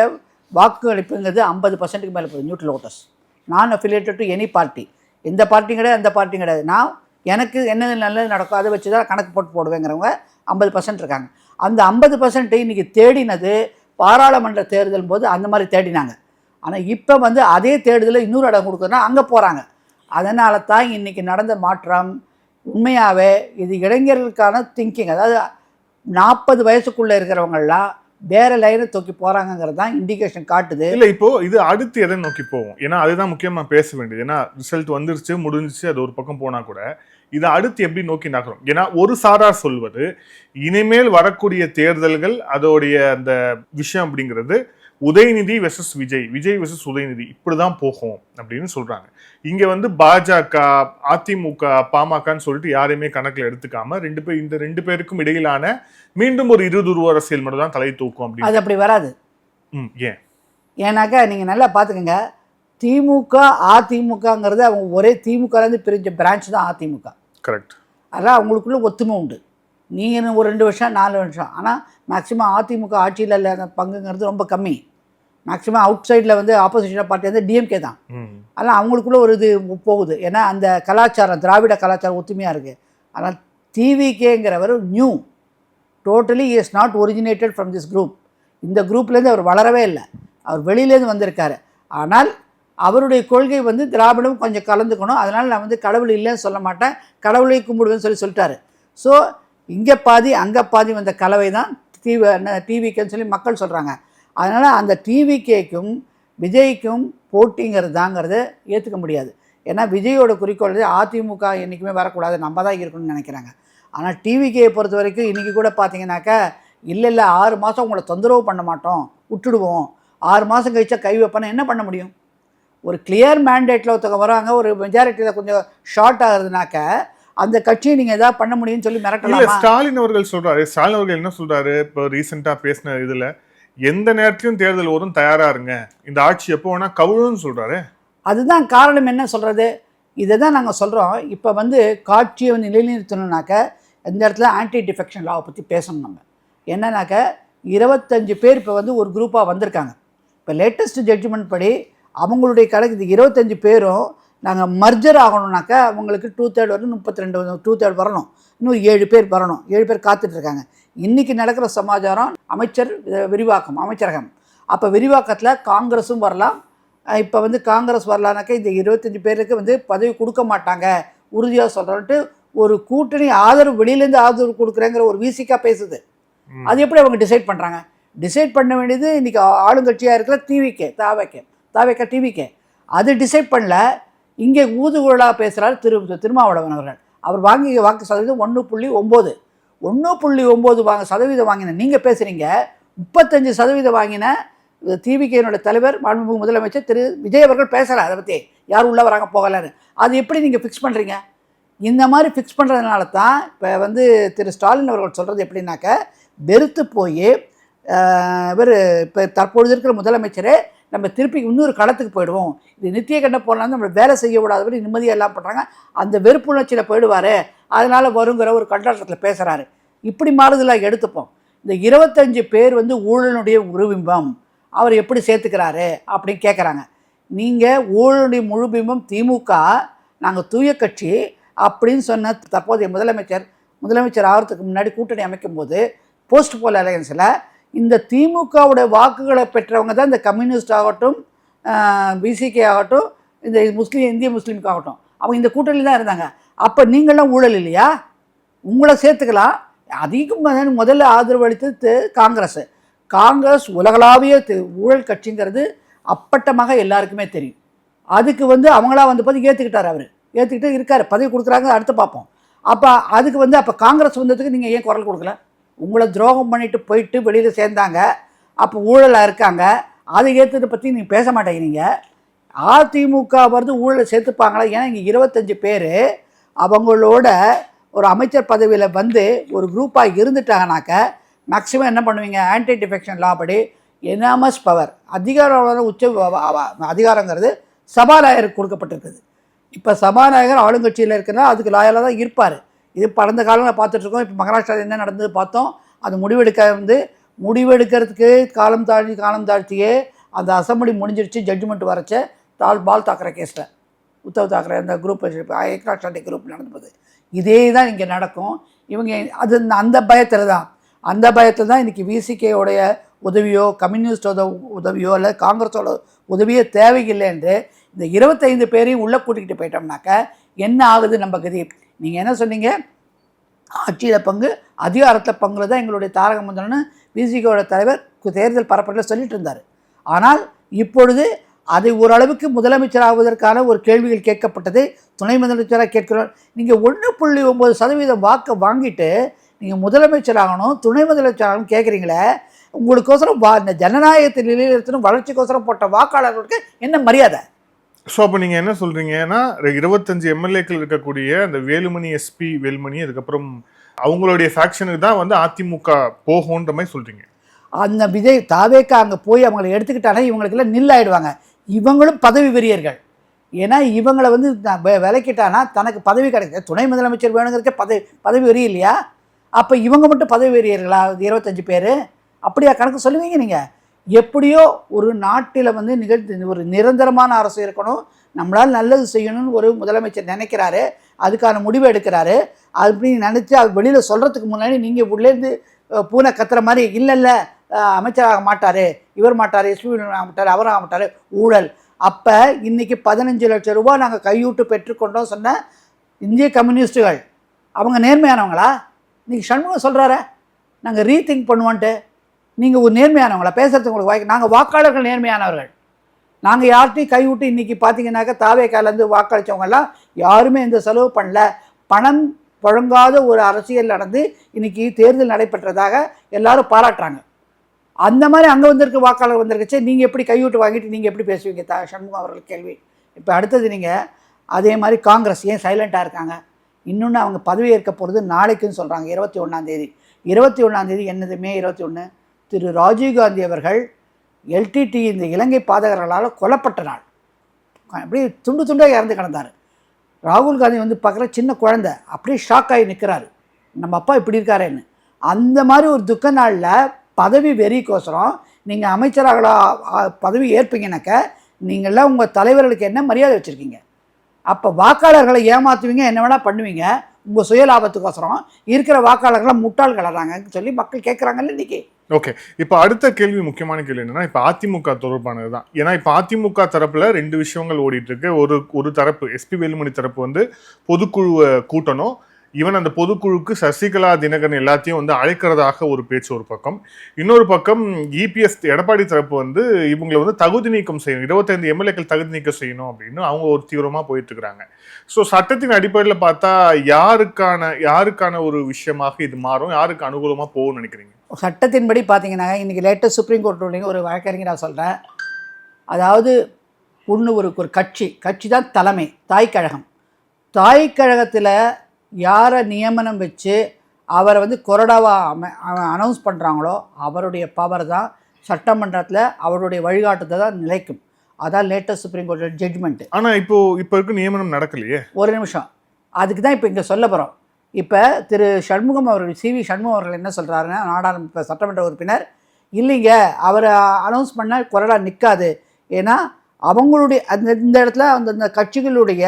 வாக்களிப்புங்கிறது 50%க்கு மேலே போகுது. நியூட்ரல் ஓட்டர்ஸ், நான் அஃபிலியேட்டட் டு எனி பார்ட்டி, எந்த பார்ட்டியும் கிடையாது அந்த பார்ட்டியும் கிடையாது, நான் எனக்கு என்ன நல்லது நடக்கும் அதை வச்சு தான் கணக்கு போடுவேங்கிறவங்க 50% இருக்காங்க. அந்த 50% இன்றைக்கி தேடினது பாராளுமன்ற தேர்தல் போது அந்த மாதிரி தேடினாங்க. ஆனால் இப்போ வந்து அதே தேடுதலில் இன்னொரு இடம் கொடுக்குறதுனா அங்கே போகிறாங்க. அதனால தான் இன்றைக்கி நடந்த மாற்றம் உண்மையாகவே இது இளைஞர்களுக்கான திங்கிங். அதாவது 40 வயசுக்குள்ளே இருக்கிறவங்களாம் வேறு லைனை தூக்கி போகிறாங்கிறது தான் இண்டிகேஷன் காட்டுது. இல்லை இப்போது இது அடுத்து எதை நோக்கி போவோம், ஏன்னா அதுதான் முக்கியமாக பேச வேண்டியது. ஏன்னா ரிசல்ட் வந்துருச்சு, முடிஞ்சிச்சு, அது ஒரு பக்கம் போனால் கூட இதை அடுத்து எப்படி நோக்கி நகரும். ஏன்னா ஒரு சாரார் சொல்வது இனிமேல் வரக்கூடிய தேர்தல்கள் அதோடைய அந்த விஷயம் அப்படிங்கிறது உதயநிதி வெர்சஸ் விஜய், விஜய் வெர்சஸ் உதயநிதி இப்படிதான் போகும் அப்படின்னு சொல்றாங்க. இங்க வந்து பாஜக, அதிமுக, பாமகன்னு சொல்லிட்டு யாரையுமே கணக்குல எடுத்துக்காம இந்த ரெண்டு பேருக்கும் இடையிலான மீண்டும் ஒரு 20 அரசியல் மட்டும் தான் தலை தூக்கும் அப்படின்னு. அது அப்படி வராது. ஏன்? ஏன்னாக்கா நீங்கள் நல்லா பார்த்துக்கங்க, திமுக அதிமுகங்கிறது அவங்க ஒரே திமுகலேருந்து பிரிஞ்ச பிரான்ச் தான் அதிமுக. கரெக்ட். அதெல்லாம் அவங்களுக்குள்ள ஒத்துமை உண்டு. நீங்கள் ஒரு 2 வருஷம் 4 வருஷம், ஆனால் மேக்ஸிமம் அதிமுக ஆட்சியில் இல்லாத பங்குங்கிறது ரொம்ப கம்மி. மேக்ஸிமம் அவுட் சைடில் வந்து ஆப்போசிஷன் பார்ட்டி வந்து டிஎம்கே தான். அதனால் அவங்களுக்குள்ள ஒரு இது போகுது. ஏன்னா அந்த கலாச்சாரம், திராவிட கலாச்சாரம் ஒத்துமையாக இருக்குது. ஆனால் டிவிகேங்கிறவர் new, totally is not originated from this group. இந்த குரூப்லேருந்து அவர் வளரவே இல்லை, அவர் வெளியிலேருந்து வந்திருக்காரு. ஆனால் அவருடைய கொள்கை வந்து திராவிடம் கொஞ்சம் கலந்துக்கணும், அதனால் நான் வந்து கடவுள் இல்லைன்னு சொல்ல மாட்டேன், கடவுளை கும்பிடுவேன்னு சொல்லிட்டாரு. ஸோ இங்கே பாதி அங்கே பாதி வந்த கலவை தான் டிவிகேன்னு சொல்லி மக்கள் சொல்கிறாங்க. அதனால் அந்த டிவிகேக்கும் விஜய்க்கும் போட்டிங்கிறது தாங்கிறத ஏற்றுக்க முடியாது. ஏன்னா விஜயோட குறிக்கோள் அதிமுக என்றைக்குமே வரக்கூடாது, நம்ம தான் இருக்கணும்னு நினைக்கிறாங்க. ஆனால் டிவிகேயை பொறுத்த வரைக்கும் இன்றைக்கி கூட பார்த்தீங்கன்னாக்கா, இல்லை 6 மாதம் உங்களை தொந்தரவு பண்ண மாட்டோம், விட்டுடுவோம், 6 மாதம் கழிச்சா கை வைப்பேன்னு என்ன பண்ண முடியும்? ஒரு கிளியர் மேண்டேட்டில் ஒருத்தவங்க வராங்க, ஒரு மெஜாரிட்டியில் கொஞ்சம் ஷார்ட் ஆகுதுனாக்க அந்த கட்சியை நீங்கள் எதாவது பண்ண முடியும்னு சொல்லி மிரட்டலாம். ஸ்டாலின் அவர்கள் சொல்கிறாரு. ஸ்டாலின் அவர்கள் என்ன சொல்கிறாரு, இப்போ ரீசெண்டாக பேசின இதில் எந்த நேரத்திலும் தேர்தல் வரும், தயாராக இருங்க, இந்த ஆட்சி எப்போ வேணால் கவுழுன்னு சொல்கிறாரு. அதுதான் காரணம். என்ன சொல்கிறது, இதை தான் நாங்கள் சொல்கிறோம். இப்போ வந்து காட்சியை வந்து நிலைநிறுத்தணுன்னாக்க இந்த இடத்துல ஆன்டி டிஃபெக்ஷன் லாவை பற்றி பேசணும். நம்ம என்னன்னாக்க 25 பேர் இப்போ வந்து ஒரு குரூப்பாக வந்திருக்காங்க. இப்போ லேட்டஸ்ட் ஜட்ஜ்மெண்ட் படி அவங்களுடைய கணக்கு இது 25 பேரும் நாங்கள் மர்ஜர் ஆகணும்னாக்கா அவங்களுக்கு 2/3 வரணும், 32 2/3 வரணும், இன்னும் 7 பேர் வரணும், 7 பேர் காத்துட்ருக்காங்க. இன்றைக்கி நடக்கிற சமாச்சாரம் அமைச்சர் விரிவாக்கம், அமைச்சரகம். அப்போ விரிவாக்கத்தில் காங்கிரஸும் வரலாம். இப்போ வந்து காங்கிரஸ் வரலான்னாக்கா இந்த 25 பேருக்கு வந்து பதவி கொடுக்க மாட்டாங்க உறுதியாக சொல்கிறோன்ட்டு ஒரு கூட்டணி ஆதரவு, வெளியிலேருந்து ஆதரவு கொடுக்குறேங்கிற ஒரு விசிக்கா பேசுது. அது எப்படி அவங்க டிசைட் பண்ணுறாங்க? டிசைட் பண்ண வேண்டியது இன்றைக்கி ஆளுங்கட்சியாக இருக்கிற தாவேக்கா டிவிகே. அது டிசைட் பண்ணல. இங்கே ஊதுகுழலாக பேசுகிறார் திருமாவளவன் அவர்கள். அவர் வாங்கிய வாக்கு சதவீதம் 1.9 சதவீதம் வாங்கின நீங்கள் பேசுகிறீங்க. 35% வாங்கின டிவிகேனுடைய தலைவர் மாண்புமிகு முதலமைச்சர் திரு விஜய் அவர்கள் பேசுகிறார். அதை பற்றி யார் உள்ளே வராங்க போகலான்னு. அது எப்படி நீங்கள் ஃபிக்ஸ் பண்ணுறீங்க? இந்த மாதிரி ஃபிக்ஸ் பண்ணுறதுனால தான் இப்போ வந்து திரு ஸ்டாலின் அவர்கள் சொல்கிறது எப்படின்னாக்க, வெறுத்து போய் இவர் இப்போ தற்பொழுது இருக்கிற முதலமைச்சரே நம்ம திருப்பி இன்னொரு களத்துக்கு போயிடுவோம், இது நித்திய கண்ட போகலாம், நம்ம வேலை செய்ய விடாதபடி நிம்மதியாக எல்லாம் பண்ணுறாங்க, அந்த வெறுப்புணர்ச்சியில் போயிடுவார், அதனால் வருங்கிற ஒரு கண்டாட்டத்தில் பேசுகிறாரு. இப்படி மாறுதலாக எடுத்துப்போம். இந்த 25 பேர் வந்து ஊழலுடைய உருபிம்பம், அவர் எப்படி சேர்த்துக்கிறாரு அப்படின்னு கேட்குறாங்க. நீங்கள் ஊழலுடைய முழுபிம்பம் திமுக, நாங்கள் தூய கட்சி அப்படின்னு சொன்ன தற்போதைய முதலமைச்சர் ஆகிறதுக்கு முன்னாடி கூட்டணி அமைக்கும்போது போஸ்ட் போல் அலையன்ஸில் இந்த திமுகவுடைய வாக்குகளை பெற்றவங்க தான் இந்த கம்யூனிஸ்ட் ஆகட்டும், பிசிகே ஆகட்டும், இந்த இந்திய முஸ்லீமுக்கு ஆகட்டும், அவங்க இந்த கூட்டணியில் தான் இருந்தாங்க. அப்போ நீங்களாம் ஊழல் இல்லையா? உங்களை சேர்த்துக்கலாம். அதிகம் முதல்ல ஆதரவு அளித்தது காங்கிரஸ் உலகளாவிய ஊழல் கட்சிங்கிறது அப்பட்டமாக எல்லாருக்குமே தெரியும். அதுக்கு வந்து அவங்களா வந்து பார்த்து ஏற்றுக்கிட்டார். அவர் ஏற்றுக்கிட்டு இருக்கார், பதவி கொடுக்குறாங்க, அடுத்து பார்ப்போம். அப்போ அதுக்கு வந்து அப்போ காங்கிரஸ் வந்ததுக்கு நீங்கள் ஏன் குரல் கொடுக்கல? உங்களை துரோகம் பண்ணிட்டு போயிட்டு வெளியில் சேர்ந்தாங்க, அப்போ ஊழலாக இருக்காங்க, அதை ஏற்றதை பற்றி நீங்கள் பேச மாட்டேங்கிறீங்க. அதிமுக வந்து ஊழலை சேர்த்துப்பாங்களா? ஏன்னா இங்கே 25 பேர் அவங்களோட ஒரு அமைச்சர் பதவியில் வந்து ஒரு குரூப்பாக இருந்துட்டாங்கனாக்க மேக்ஸிமம் என்ன பண்ணுவீங்க? ஆன்டி டிஃபெக்ஷன் லா படி எனாமஸ் பவர், அதிகாரங்கிறது சபாநாயகருக்கு கொடுக்கப்பட்டிருக்குது. இப்போ சபாநாயகர் ஆளுங்கட்சியில் இருக்கிறனா அதுக்கு லாயலாக தான் இருப்பார். இது கடந்த காலங்களில் பார்த்துட்ருக்கோம். இப்போ மகாராஷ்டிராவில் என்ன நடந்தது பார்த்தோம். அது முடிவெடுக்கிறதுக்கு காலம் தாழ்த்தியே அந்த அசம்பிளி முடிஞ்சிருச்சு, ஜட்ஜ்மெண்ட் வரச்ச பால் தாக்கரே கேஸில் உத்தவ் தாக்கரே அந்த குரூப் ஏக்நாத் ஷிண்டே குரூப் நடந்தது. இதே தான் இங்கே நடக்கும். இவங்க அது அந்த பயத்தில் தான் இன்றைக்கி விசிகேயோடைய உதவியோ கம்யூனிஸ்டோட உதவியோ இல்லை காங்கிரஸோட உதவியோ தேவையில்லை என்று இந்த 25 பேரையும் உள்ளே கூட்டிகிட்டு போயிட்டோம்னாக்க என்ன ஆகுது நம்ம கதி? நீங்கள் என்ன சொன்னீங்க? ஆட்சியில் பங்கு, அதிகாரத்தில் பங்குல தான் எங்களுடைய தாரக மந்திரம்னு விசிகேயோட தலைவர் தேர்தல் பரப்புரையில் சொல்லிட்டு இருந்தார். ஆனால் இப்பொழுது அதை ஓரளவுக்கு முதலமைச்சர் ஆவதற்கான ஒரு கேள்விகள் கேட்கப்பட்டது. துணை முதலமைச்சராக கேட்கிறோம். நீங்கள் 1.9% வாக்கை வாங்கிட்டு நீங்கள் முதலமைச்சர் ஆகணும், துணை முதலமைச்சர் ஆகணும் கேட்குறீங்களே, உங்களுக்கோசரம் இந்த ஜனநாயகத்தை நிலைநிறுத்தணும் வளர்ச்சிக்கோசரம் போட்ட வாக்காளர்களுக்கு என்ன மரியாதை? ஸோ அப்போ நீங்கள் என்ன சொல்கிறீங்கன்னா 25 எம்எல்ஏக்கள் இருக்கக்கூடிய அந்த வேலுமணி எஸ்பி வேலுமணி அதுக்கப்புறம் அவங்களுடைய ஃபேக்ஷனுக்கு தான் வந்து அதிமுக போகுன்ற மாதிரி சொல்கிறீங்க. அந்த விஜய் தாவேக்கா அங்கே போய் அவங்களை எடுத்துக்கிட்டாலே இவங்களுக்கெல்லாம் நில்லாயிடுவாங்க. இவங்களும் பதவி வெறியர்கள். ஏன்னா இவங்களை வந்து விலைக்கிட்டானா தனக்கு பதவி கிடைக்குது. துணை முதலமைச்சர் வேணுங்கிறதுக்கே பதவி வெறி இல்லையா? அப்போ இவங்க மட்டும் பதவி வெறியர்களா 25 பேர்? அப்படியா கணக்கு சொல்லுவீங்க நீங்கள்? எப்படியோ ஒரு நாட்டில் வந்து ஒரு நிரந்தரமான அரசு இருக்கணும், நம்மளால் நல்லது செய்யணும்னு ஒரு முதலமைச்சர் நினைக்கிறாரு, அதுக்கான முடிவு எடுக்கிறாரு. அப்படின்னு நினச்சி அது வெளியில் சொல்கிறதுக்கு முன்னாடி நீங்கள் உள்ளேருந்து பூனை கத்துற மாதிரி இல்லை அமைச்சராக மாட்டார், இவர் மாட்டார், எஸ்பி ஆக மாட்டார், அவர் ஆக மாட்டார், ஊழல். அப்போ இன்றைக்கி 15 லட்சம் ரூபா நாங்கள் கையூட்டு பெற்றுக்கொண்டோம் சொன்ன இந்திய கம்யூனிஸ்ட்டுகள் அவங்க நேர்மையானவங்களா? இன்றைக்கி சண்முகம் சொல்கிறார நாங்கள் ரீதிங்க் பண்ணுவோன்ட்டு. நீங்கள் ஒரு நேர்மையானவங்களா? பேசுகிறதுக்கு உங்களுக்கு நாங்கள் வாக்காளர்கள் நேர்மையானவர்கள். நாங்கள் யார்கிட்டையும் கைவிட்டு இன்றைக்கி பார்த்தீங்கன்னாக்கா தாவேக்காலேருந்து வாக்களித்தவங்கெல்லாம் யாருமே எந்த செலவு பண்ணல. பணம் புழங்காத ஒரு அரசியல் நடந்து இன்றைக்கி தேர்தல் நடைபெற்றதாக எல்லாரும் பாராட்டுறாங்க. அந்த மாதிரி அங்கே வந்திருக்க வாக்காளர் வந்திருக்கச்சே நீங்கள் எப்படி கைவிட்டு வாங்கிட்டு நீங்கள் எப்படி பேசுவீங்க? சண்முகம் அவர்கள் கேள்வி. இப்போ அடுத்தது நீங்கள் அதே மாதிரி காங்கிரஸ் ஏன் சைலண்ட்டாக இருக்காங்க? இன்னொன்று அவங்க பதவி ஏற்க போகிறது நாளைக்குன்னு சொல்கிறாங்க, 21ஆம் தேதி. 21ஆம் தேதி என்னது? மே 21 திரு ராஜீவ்காந்தி அவர்கள் எல்டிடி இந்த இலங்கை பாதகர்களால் கொல்லப்பட்ட நாள். அப்படியே துண்டு துண்டாக இறந்து கிடந்தார். ராகுல் காந்தி வந்து பார்க்குற சின்ன குழந்தை அப்படியே ஷாக் ஆகி நிற்கிறாரு, நம்ம அப்பா இப்படி இருக்காருன்னு. அந்த மாதிரி ஒரு துக்க நாளில் பதவி வெறிக்கோசரம் நீங்கள் அமைச்சராக பதவி ஏற்பீங்கனாக்க நீங்கள்லாம் உங்கள் தலைவர்களுக்கு என்ன மரியாதை வச்சுருக்கீங்க? அப்போ வாக்காளர்களை ஏமாற்றுவீங்க, என்ன வேணால் பண்ணுவீங்க. உங்கள் சுய லாபத்துக்கோசரம் இருக்கிற வாக்காளர்களை முட்டாள் கலறாங்கன்னு சொல்லி மக்கள் கேட்குறாங்கல்ல இன்றைக்கி. ஓகே, இப்போ அடுத்த கேள்வி, முக்கியமான கேள்வி என்னன்னா, இப்போ அதிமுக தொடர்பானது தான். ஏன்னா இப்போ அதிமுக தரப்புல 2 விஷயங்கள் ஓடிட்டு இருக்கு. ஒரு தரப்பு எஸ்பி வேலுமணி தரப்பு வந்து பொதுக்குழுவை கூட்டணும், ஈவன் அந்த பொதுக்குழுக்கு சசிகலா தினகரன் எல்லாத்தையும் வந்து அழைக்கிறதாக ஒரு பேச்சு ஒரு பக்கம். இன்னொரு பக்கம் இபிஎஸ் எடப்பாடி தரப்பு வந்து இவங்களை வந்து தகுதி நீக்கம் செய்யணும், 25 எம்எல்ஏக்கள் தகுதி நீக்கம் செய்யணும் அப்படின்னு அவங்க ஒரு தீவிரமாக போயிட்டு இருக்கிறாங்க. ஸோ சட்டத்தின் அடிப்படையில் பார்த்தா யாருக்கான ஒரு விஷயமாக இது மாறும், யாருக்கு அனுகூலமாக போகும்னு நினைக்கிறீங்க? சட்டத்தின்படி பார்த்தீங்கன்னா இன்றைக்கி லேட்டஸ்ட் சுப்ரீம் கோர்ட் ரூலிங் ஒரு வழக்கறிஞர் நான் சொல்கிறேன். அதாவது ஒரு கட்சி தான் தலைமை, தாய்க்கழகம். தாய்க்கழகத்தில் யாரை நியமனம் வச்சு அவரை வந்து கொறடாவாக அனௌன்ஸ் பண்ணுறாங்களோ அவருடைய பவர் தான் சட்டமன்றத்தில் அவருடைய வழிகாட்டுதை தான் நிலைக்கும். அதான் லேட்டஸ்ட் சுப்ரீம் கோர்ட் ஜட்ஜ்மெண்ட்டு. ஆனால் இப்போ இருக்க நியமனம் நடக்கலையே. ஒரு நிமிஷம், அதுக்கு தான் இப்போ இங்கே சொல்ல போகிறோம். இப்போ திரு சண்முகம் அவர்கள் CV சண்முகம் அவர்கள் என்ன சொல்கிறாருன்னா, நாடாளுமன்ற சட்டமன்ற உறுப்பினர், இல்லைங்க அவரை அனௌன்ஸ் பண்ணால் கொறடா நிற்காது. ஏன்னா அவங்களுடைய இந்த இடத்துல அந்த கட்சிகளுடைய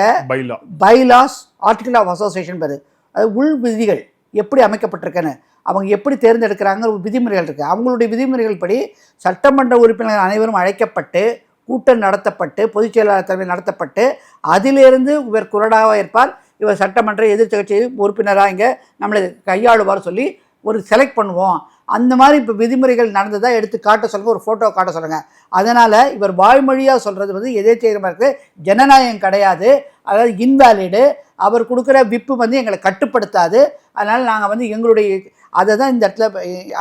பைலாஸ் ஆர்டிகல் ஆஃப் அசோசியேஷன் பேர், அது உள் விதிகள் எப்படி அமைக்கப்பட்டிருக்குன்னு, அவங்க எப்படி தேர்ந்தெடுக்கிறாங்க விதிமுறைகள் இருக்குது. அவங்களுடைய விதிமுறைகள் படி சட்டமன்ற உறுப்பினர்கள் அனைவரும் அழைக்கப்பட்டு கூட்டம் நடத்தப்பட்டு பொதுச் செயலாளர் தலைமை நடத்தப்பட்டு அதிலிருந்து இவர் குரடாக இருப்பார், இவர் சட்டமன்ற எதிர்த்து கட்சி உறுப்பினராக இங்கே நம்மளை கையாளுவார் சொல்லி ஒரு செலக்ட் பண்ணுவோம். அந்த மாதிரி இப்போ விதிமுறைகள் நடந்ததாக எடுத்து காட்ட சொல்லுங்கள், ஒரு ஃபோட்டோ காட்ட சொல்லுங்கள். அதனால் இவர் வாய்மொழியாக சொல்கிறது வந்து எதேச்சையமாக இருக்குது, ஜனநாயகம் கிடையாது, அதாவது இன்வேலிடு. அவர் கொடுக்குற விப்பு வந்து எங்களை கட்டுப்படுத்தாது. அதனால் நாங்கள் வந்து எங்களுடைய அதை தான் இந்த இடத்துல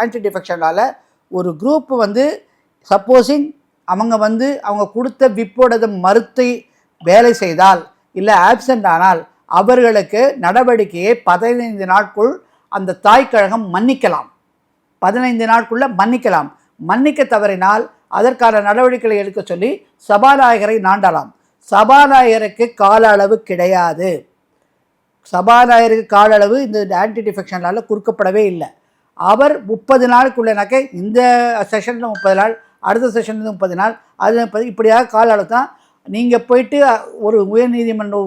ஆன்டி டிஃபெக்ஷனால் ஒரு குரூப் வந்து சப்போஸிங் அவங்க கொடுத்த விப்போட மறுத்தை வேலை செய்தால் இல்லை ஆப்சண்ட் ஆனால் அவர்களுக்கு நடவடிக்கையை 15 நாட்குள் அந்த தாய்க்கழகம் மன்னிக்கலாம். 15 நாட்குள்ளே மன்னிக்கலாம். மன்னிக்க தவறினால் அதற்கான நடவடிக்கைகளை எடுக்க சொல்லி சபாநாயகரை நாண்டலாம். சபாநாயகருக்கு கால அளவு கிடையாது. சபாநாயகருக்கு கால அளவு இந்த ஆன்டி டிஃபெக்ஷனால் குறுக்கப்படவே இல்லை. அவர் 30 நாளுக்குள்ளனாக்க இந்த செஷனில் 30 நாள், அடுத்த செஷன்லேருந்து 30 நாள், அது இப்படியாக கால அளவு தான். நீங்கள் போயிட்டு ஒரு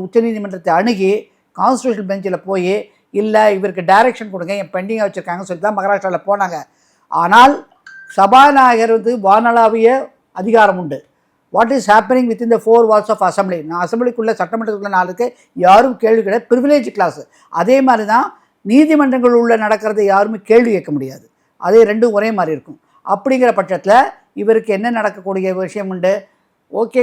உச்சநீதிமன்றத்தை அணுகி கான்ஸ்டியூஷன் பெஞ்சில் போய் இல்லை இவருக்கு டைரக்ஷன் கொடுங்க, என் பெண்டிங்காக வச்சுருக்காங்கன்னு சொல்லி தான் மகாராஷ்டிராவில் போனாங்க. ஆனால் சபாநாயகர் வந்து வானளாவிய அதிகாரம் உண்டு. What is happening within the 4 walls of assembly, நான் அசம்பிளிக்குள்ளே சட்டமன்றத்துக்குள்ளே நாளுக்கு யாரும் கேள்வி கிடையாது, ப்ரிவிலேஜ் கிளாஸு. அதே மாதிரி தான் நீதிமன்றங்கள் உள்ள நடக்கிறத யாருமே கேள்வி கேட்க முடியாது. அதே ரெண்டும் ஒரே மாதிரி இருக்கும். அப்படிங்கிற பட்சத்தில் இவருக்கு என்ன நடக்கக்கூடிய விஷயம் உண்டு. ஓகே,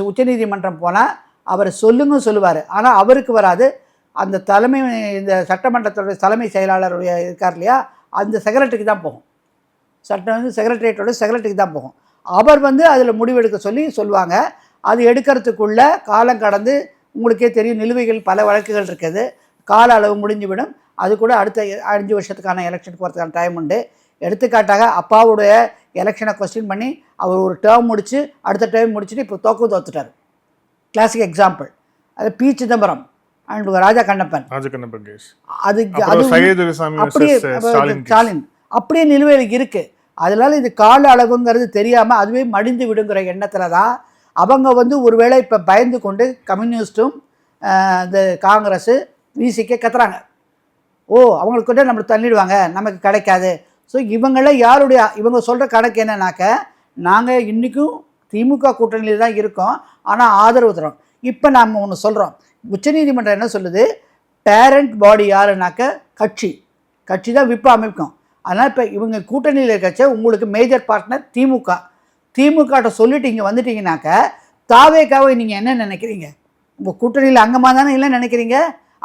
உச்சநீதிமன்றம் போனால் அவர் சொல்லுவார், ஆனால் அவருக்கு வராது. அந்த தலைமை இந்த சட்டமன்றத்துடைய தலைமை செயலாளருடைய இருக்கார் இல்லையா, அந்த செக்ரட்டரிக்கு தான் போகும். சட்டம் வந்து செக்ரட்டரியேட்டோட செக்ரட்டரிக்கு தான் போகும். அவர் வந்து அதில் முடிவெடுக்க சொல்லுவாங்க. அது எடுக்கிறதுக்குள்ள காலம் கடந்து உங்களுக்கே தெரியும், நிலுவைகள் பல வழக்குகள் இருக்குது, கால அளவு முடிஞ்சுவிடும். அது கூட அடுத்த 5 வருஷத்துக்கான எலெக்ஷனுக்கு வரதுக்கான டைம் உண்டு. எடுத்துக்காட்டாக அப்பாவுடைய எலெக்ஷனை கொஸ்டின் பண்ணி அவர் ஒரு டேர்ம் முடித்து அடுத்த டேர்ம் முடிச்சுட்டு இப்போ தோத்துட்டார். கிளாசிக் எக்ஸாம்பிள் அது பி. சிதம்பரம் அண்ட் ராஜா கண்ணப்பன். அது அப்படியே ஸ்டாலின் அப்படியே நிலுவையில் இருக்குது. அதனால் இது கால அளவுங்கிறது தெரியாமல் அதுவே மடிந்து விடுங்கிற எண்ணத்தில் தான் அவங்க வந்து ஒருவேளை இப்போ பயந்து கொண்டு கம்யூனிஸ்ட்டும் இந்த காங்கிரஸு விசிக்கே கத்துறாங்க. அவங்களுக்கு கூட நம்மளை தள்ளிடுவாங்க, நமக்கு கிடைக்காது. ஸோ இவங்க சொல்கிற கணக்கு என்னன்னாக்க, நாங்கள் இன்றைக்கும் திமுக கூட்டணியில் தான் இருக்கோம், ஆனால் ஆதரவு தரோம். இப்போ நாம் ஒன்று சொல்கிறோம், உச்சநீதிமன்றம் என்ன சொல்லுது, பேரண்ட் பாடி யாருனாக்க கட்சி தான் விப்பு அமைக்கும். அதனால் இப்போ இவங்க கூட்டணியில் இருக்கச்ச உங்களுக்கு மேஜர் பார்ட்னர் திமுகட்ட சொல்லிட்டு இங்கே வந்துட்டீங்கன்னாக்க தாவேக்காவை நீங்கள் என்ன நினைக்கிறீங்க? உங்கள் கூட்டணியில் அங்கமாக தானே இல்லை நினைக்கிறீங்க.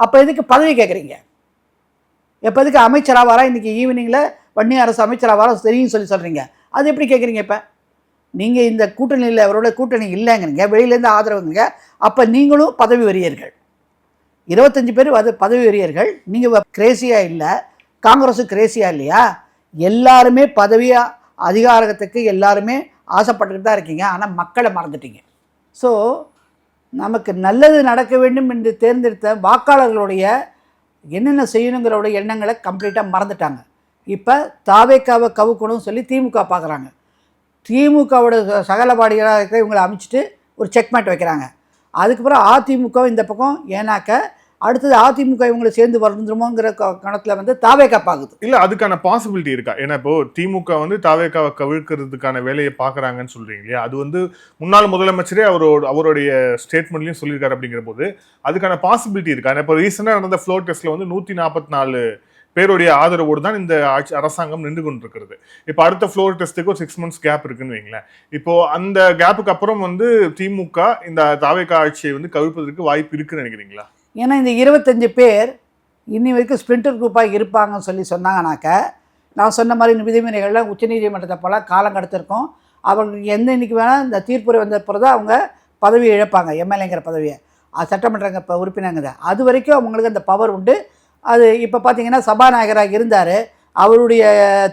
அப்போ எதுக்கு பதவி கேட்குறீங்க? எப்போ எதுக்கு அமைச்சராக வரா, இன்றைக்கி ஈவினிங்கில் வன்னி அரசு அமைச்சராக வர தெரியும் சொல்கிறீங்க? அது எப்படி கேட்குறீங்க? இப்போ நீங்கள் இந்த கூட்டணியில் அவரோட கூட்டணி இல்லைங்கிறீங்க, வெளியிலேருந்து ஆதரவுங்க. அப்போ நீங்களும் பதவி வெறியர்கள், 25 பேர் பதவி வெறியர்கள். நீங்கள் கிரேசியாக இல்லை, காங்கிரஸும் கிரேசியாக இல்லையா? எல்லாருமே பதவியாக அதிகாரத்துக்கு எல்லாருமே ஆசைப்பட்டுக்கிட்டு தான் இருக்கீங்க, ஆனால் மக்களை மறந்துட்டீங்க. ஸோ நமக்கு நல்லது நடக்க வேண்டும் என்று தேர்ந்தெடுத்த வாக்காளர்களுடைய என்னென்ன செய்யணுங்கிறோட எண்ணங்களை கம்ப்ளீட்டாக மறந்துட்டாங்க. இப்போ தாவேக்காவை கவுக்கணும்னு சொல்லி திமுக பார்க்குறாங்க. திமுகவோட சகலபாடிகளாக இருக்கிற இவங்களை அமைச்சிட்டு ஒரு செக்மேட் வைக்கிறாங்க. அதுக்கப்புறம் அதிமுக இந்த பக்கம் ஏன்னாக்க அடுத்தது அதிமுக இவங்களை சேர்ந்து வந்துருமோங்கிற கணத்தில் வந்து தாவேக்கா பார்க்குது. இல்லை, அதுக்கான பாசிபிலிட்டி இருக்கா? ஏன்னா இப்போ திமுக வந்து தாவேக்காவை கவிழ்க்கிறதுக்கான வேலையை பார்க்குறாங்கன்னு சொல்கிறீங்க இல்லையா? அது வந்து முன்னாள் முதலமைச்சரே அவருடைய ஸ்டேட்மெண்ட்லையும் சொல்லியிருக்காரு. அப்படிங்கிற போது அதுக்கான பாசிபிலிட்டி இருக்கா? இப்போ ரீசெண்டாக நடந்த ஃப்ளோர் டெஸ்ட்டில் வந்து 144 பேருடைய ஆதரவோடு தான் இந்த அரசாங்கம் நின்று கொண்டு இருக்கிறது. இப்போ அடுத்த ஃப்ளோர் டெஸ்ட்டுக்கு ஒரு 6 months கேப் இருக்குன்னு வைங்களேன். இப்போ அந்த கேப்புக்கு அப்புறம் வந்து திமுக இந்த தாவேக்கா ஆட்சியை வந்து கவிழ்ப்பதற்கு வாய்ப்பு இருக்குன்னு நினைக்கிறீங்களா? ஏன்னா இந்த 25 பேர் இன்னி வரைக்கும் ஸ்பிரிண்டர் குரூப்பாக இருப்பாங்கன்னு சொன்னாங்கனாக்க, நான் சொன்ன மாதிரி விதிமுறைகள்லாம் உச்சநீதிமன்றத்தை போல காலம் கடத்திருக்கோம். அவங்களுக்கு எந்த இன்னைக்கு வேணால் இந்த தீர்ப்புரை வந்த பிறகு தான் அவங்க பதவியை இழப்பாங்க, எம்எல்ஏங்கிற பதவியை. சட்டமன்ற உறுப்பினருங்க. அது வரைக்கும் அவங்களுக்கு அந்த பவர் உண்டு. அது இப்போ பார்த்தீங்கன்னா சபாநாயகராக இருந்தார், அவருடைய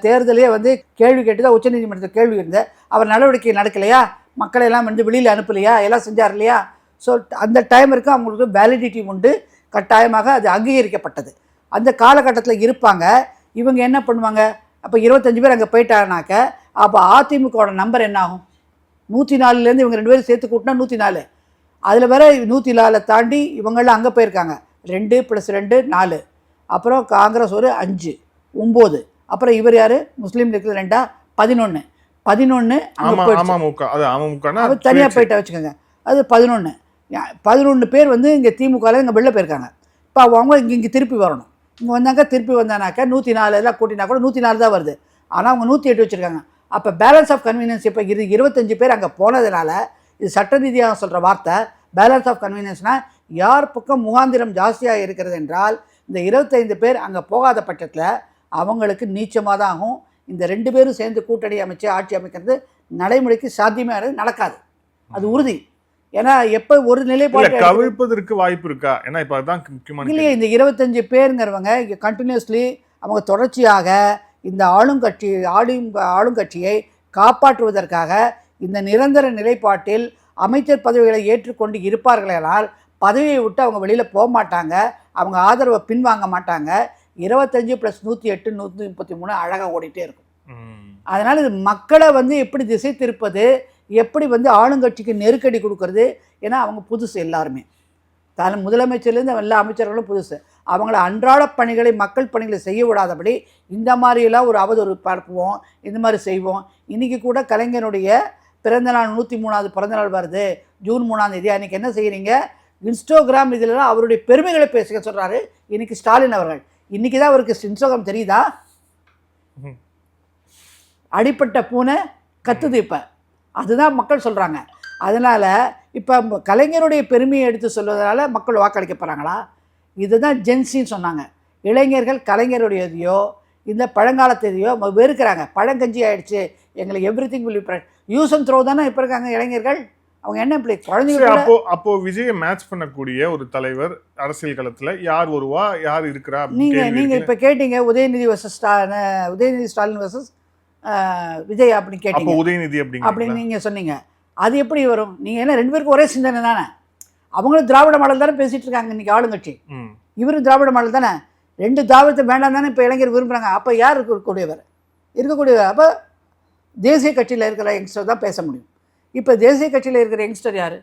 தேர்தலே வந்து கேள்வி கேட்டு தான் உச்சநீதிமன்றத்தில் கேள்வி இருந்தார். அவர் நடவடிக்கை நடக்கலையா, மக்களையெல்லாம் வந்து வெளியில் அனுப்பலையா, எல்லாம் செஞ்சார் இல்லையா? ஸோ அந்த டைம் வரைக்கும் அவங்களுக்கு வேலிடிட்டி உண்டு, கட்டாயமாக அது அங்கீகரிக்கப்பட்டது. அந்த காலகட்டத்தில் இருப்பாங்க. இவங்க என்ன பண்ணுவாங்க, அப்போ 25 பேர் அங்கே போயிட்டாங்கனாக்க அப்போ அதிமுகவோட நம்பர் என்ன ஆகும்? 104லேருந்து இவங்க 2 பேரும் சேர்த்து கூட்டினா 104. அதில் வேற 104 தாண்டி இவங்களாம் அங்கே போயிருக்காங்க. 2 + 2 4. அப்புறம் காங்கிரஸ் ஒரு 5 9. அப்புறம் இவர் யார், முஸ்லீம் லீக்ல 2 11 தனியாக போயிட்டா வச்சுக்கோங்க. அது 11 பேர் வந்து இங்கே திமுகவில் இங்கே வெளில போயிருக்காங்க. இப்போ அவங்க இங்கே திருப்பி வரணும். இங்கே வந்தாங்க, திருப்பி வந்தானாக்கா 104 எல்லாம் கூட்டினா கூட 104 தான் வருது. ஆனால் அவங்க 108 வச்சுருக்காங்க. அப்போ பேலன்ஸ் ஆஃப் கன்வீனியன்ஸ் இப்போ 25 பேர் அங்கே போனதுனால இது சட்ட ரீதியாக சொல்கிற வார்த்தை பேலன்ஸ் ஆஃப் கன்வீனியன்ஸ்னால் யார் பக்கம் முகாந்திரம் ஜாஸ்தியாக இருக்கிறது என்றால் இந்த 25 பேர் அங்கே போகாத பட்சத்தில் அவங்களுக்கு நீச்சமாக தான் ஆகும். இந்த 2 பேரும் சேர்ந்து கூட்டணி அமைச்சு ஆட்சி அமைக்கிறது நடைமுறைக்கு சாத்தியமே நடக்காது, அது உறுதி. ஏன்னா எப்போ ஒரு நிலைப்பாடு கவிழ்ப்பதற்கு வாய்ப்பு இருக்கா? ஏன்னா இப்போ அதுதான் முக்கியமான இல்லையே. இந்த 25 பேருங்கிறவங்க கண்டினியூஸ்லி அவங்க தொடர்ச்சியாக இந்த ஆளுங்கட்சியை காப்பாற்றுவதற்காக இந்த நிரந்தர நிலைப்பாட்டில் அமைச்சர் பதவிகளை ஏற்றுக்கொண்டு இருப்பார்களானால் பதவியை விட்டு அவங்க வெளியில் போக மாட்டாங்க, அவங்க ஆதரவை பின்வாங்க மாட்டாங்க. 25 + 108 133 அழகாக ஓடிட்டே இருக்கும். அதனால் இது மக்களை வந்து எப்படி திசை திருப்பது, எப்படி வந்து ஆளுங்கட்சிக்கு நெருக்கடி கொடுக்கறது. ஏன்னா அவங்க புதுசு, எல்லாருமே முதலமைச்சர்லேருந்து எல்லா அமைச்சர்களும் புதுசு. அவங்கள அன்றாட பணிகளை மக்கள் பணிகளை செய்ய விடாதபடி இந்த மாதிரியெல்லாம் ஒரு அவதூறு பரப்புவோம், இந்த மாதிரி செய்வோம். இன்றைக்கி கூட கலைஞருடைய பிறந்தநாள் 103வது பிறந்தநாள் வருது, ஜூன் 3ஆம் தேதி. அன்றைக்கி என்ன செய்கிறீங்க, இன்ஸ்டாகிராம் இதிலலாம் அவருடைய பெருமைகளை பேசுக சொல்கிறாரு இன்றைக்கி ஸ்டாலின் அவர்கள். இன்றைக்கி தான் அவருக்கு இன்ஸ்டாகிராம் தெரியுதா? அடிப்பட்ட பூனை கத்துது இப்போ, அதுதான் மக்கள் சொல்கிறாங்க. அதனால் இப்போ கலைஞருடைய பெருமையை எடுத்து சொல்வதனால மக்கள் வாக்களிக்க போகிறாங்களா? இதுதான் ஜென்சின்னு சொன்னாங்க. இளைஞர்கள் கலைஞருடையதையோ இந்த பழங்காலத்தையோ வெறுக்கிறாங்க. பழங்கஞ்சி ஆயிடுச்சு, எங்களுக்கு every thing will be use and throw தானே இப்போ இருக்காங்க இளைஞர்கள். அவங்க என்ன இப்படி குழந்தைங்க அப்போ விஜயை மேட்ச் பண்ணக்கூடிய ஒரு தலைவர் அரசியல் களத்துல யார் வருவா, யார் இருக்கிறா? நீங்க இப்ப கேட்டீங்க உதயநிதி வர்சஸ் உதயநிதி ஸ்டாலின் வர்சஸ் விஜய் அப்படின்னு கேட்டீங்க. உதயநிதி அப்படின்னு நீங்க சொன்னீங்க. அது எப்படி வரும்? நீங்க என்ன ரெண்டு பேருக்கும் ஒரே சிந்தனை தானே? அவங்களும் திராவிட மாடல் தானே பேசிட்டு இருக்காங்க இன்னைக்கு ஆளுங்கட்சி. இவரும் திராவிட மாடல் தானே. ரெண்டு திராவிடத்தை வேண்டாம் தானே இப்போ இளைஞர் விரும்புகிறாங்க. அப்போ யார் இருக்கக்கூடியவர்? அப்போ தேசிய கட்சியில் இருக்கிற யங்ஸ்டர் தான் பேச முடியும். இப்போ தேசிய கட்சியில் இருக்கிற யங்ஸ்டர் யார்?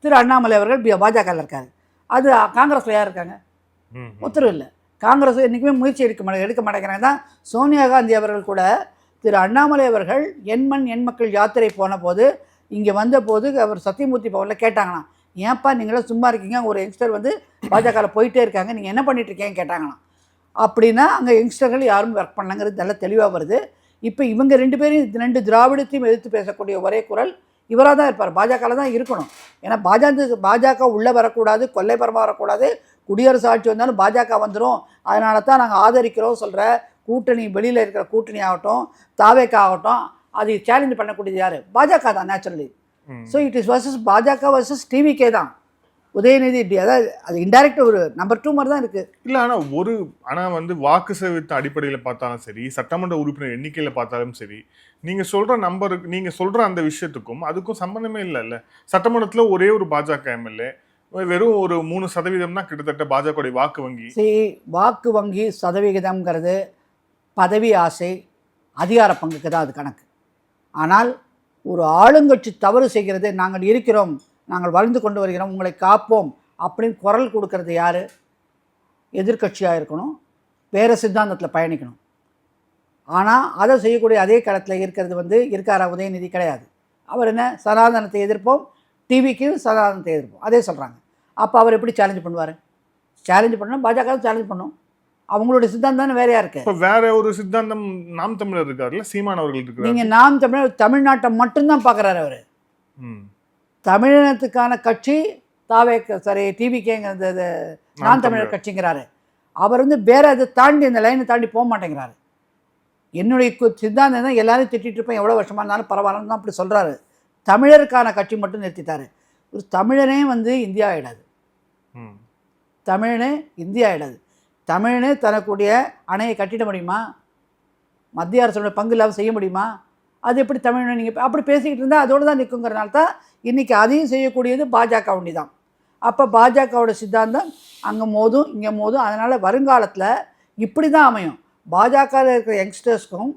திரு அண்ணாமலை அவர்கள் பாஜகவில் இருக்காரு. அது காங்கிரஸில் யார் இருக்காங்க? உத்தரவு இல்லை. காங்கிரஸ் என்றைக்குமே முயற்சி எடுக்க மாட்டேங்கிறாங்க. தான் சோனியா காந்தி அவர்கள் கூட திரு அண்ணாமலை அவர்கள் எண்மண் எண் மக்கள் யாத்திரை போன போது இங்கே வந்த போது அவர் சத்தியமூர்த்தி பவனில் கேட்டாங்களாம், ஏன்ப்பா நீங்களும் சும்மா இருக்கீங்க, ஒரு யங்ஸ்டர் வந்து பாஜகவில் போயிட்டே இருக்காங்க, நீங்கள் என்ன பண்ணிட்டு இருக்கீங்க கேட்டாங்களாம். அப்படின்னா அங்கே யங்ஸ்டர்கள் யாரும் ஒர்க் பண்ணலங்கிறது நல்லா தெளிவாக வருது. இப்போ இவங்க ரெண்டு பேரும் ரெண்டு திராவிடத்தையும் எதிர்த்து பேசக்கூடிய ஒரே குரல் இவராக தான் இருப்பார். பாஜகவில் தான் இருக்கணும். ஏன்னா பாஜக உள்ளே வரக்கூடாது, கொல்லைப்புறமாக வரக்கூடாது, குடியரசு ஆட்சி வந்தாலும் பாஜக வந்துடும், அதனால தான் நாங்கள் ஆதரிக்கிறோம் சொல்கிற கூட்டணி, வெளியில் இருக்கிற கூட்டணி ஆகட்டும், தாவேக்கா ஆகட்டும், அது சேலஞ்ச் பண்ணக்கூடியது யார்? பாஜக தான் naturally. So it is versus பாஜக வர்சஸ் டிவிகே தான். உதயநிதி அதாவது அது இன்டைரக்ட் ஒரு நம்பர் 2 மாதிரி தான் இருக்குது. இல்லை, ஆனால் வந்து வாக்கு சதவீத அடிப்படையில் பார்த்தாலும் சரி, சட்டமன்ற உறுப்பினர் எண்ணிக்கையில் பார்த்தாலும் சரி, நீங்கள் சொல்கிற நம்பருக்கு, நீங்கள் சொல்கிற அந்த விஷயத்துக்கும் அதுக்கும் சம்மந்தமே இல்லைல்ல. சட்டமன்றத்தில் ஒரே ஒரு பாஜக எம்எல்ஏ, வெறும் ஒரு 3% தான் கிட்டத்தட்ட பாஜகவுடைய வாக்கு வங்கி. வாக்கு வங்கி சதவிகிதம்ங்கிறது பதவி ஆசை, அதிகார பங்குக்கு தான் அது கணக்கு. ஆனால் ஒரு ஆளுங்கட்சி தவறு செய்கிறது, நாங்கள் இருக்கிறோம், நாங்கள் வளர்ந்து கொண்டு வருகிறோம், உங்களை காப்போம் அப்படின்னு குரல் கொடுக்கறது யார்? எதிர்கட்சியாக இருக்கணும், வேறு சித்தாந்தத்தில் பயணிக்கணும். ஆனால் அதை செய்யக்கூடிய அதே களத்தில் இருக்கிறது வந்து இருக்காரா? உதயநிதி கிடையாது. அவர் என்ன, சனாதனத்தை எதிர்ப்போம், டிவிக்கு சனாதனத்தை எதிர்ப்போம், அதே சொல்கிறாங்க. அப்போ அவர் எப்படி சேலஞ்ச் பண்ணுவார்? சேலஞ்ச் பண்ணணும், பாஜக சேலஞ்ச் பண்ணும். அவங்களுடைய சித்தாந்தம் தானே வேறையா இருக்கு. இப்போ வேற ஒரு சித்தாந்தம் நாம் தமிழர் இருக்காருல்ல, சீமான் அவர்கள் இருக்காரு. நீங்க நாம் தமிழர் தமிழ்நாட்டை மட்டும்தான் பார்க்குறாரு அவர். தமிழினத்துக்கான கட்சி டிவிகேங்கிறது நாம் தமிழர் கட்சிங்கிறாரு. அவர் வந்து வேற அதை தாண்டி அந்த லைனை தாண்டி போக மாட்டேங்கிறாரு. என்னுடைய சித்தாந்தம் தான் எல்லாரும் திட்டிட்டு இருப்பேன், எவ்வளோ வருஷமா இருந்தாலும் பரவாயில்லன்னு தான் அப்படி சொல்கிறாரு. தமிழருக்கான கட்சி மட்டும் நிறுத்திட்டாரு. ஒரு தமிழனே வந்து இந்தியா ஆகிடாது. தமிழனே இந்தியா ஆகிடாது. தமிழனே தரக்கூடிய அணையை கட்டிட முடியுமா? மத்திய அரசோட பங்கு இல்லாமல் செய்ய முடியுமா? அது எப்படி தமிழனை நீங்கள் அப்படி பேசிக்கிட்டு இருந்தால் அதோடு தான் நிற்குங்கிறனால தான் இன்றைக்கி அதையும் செய்யக்கூடியது பாஜக ஒண்டி தான். அப்போ பாஜகவோட சித்தாந்தம் அங்கே மோதும், இங்கே மோதும். அதனால் வருங்காலத்தில் இப்படி தான் அமையும். பாஜகவில் இருக்கிற யங்ஸ்டர்ஸ்க்கும்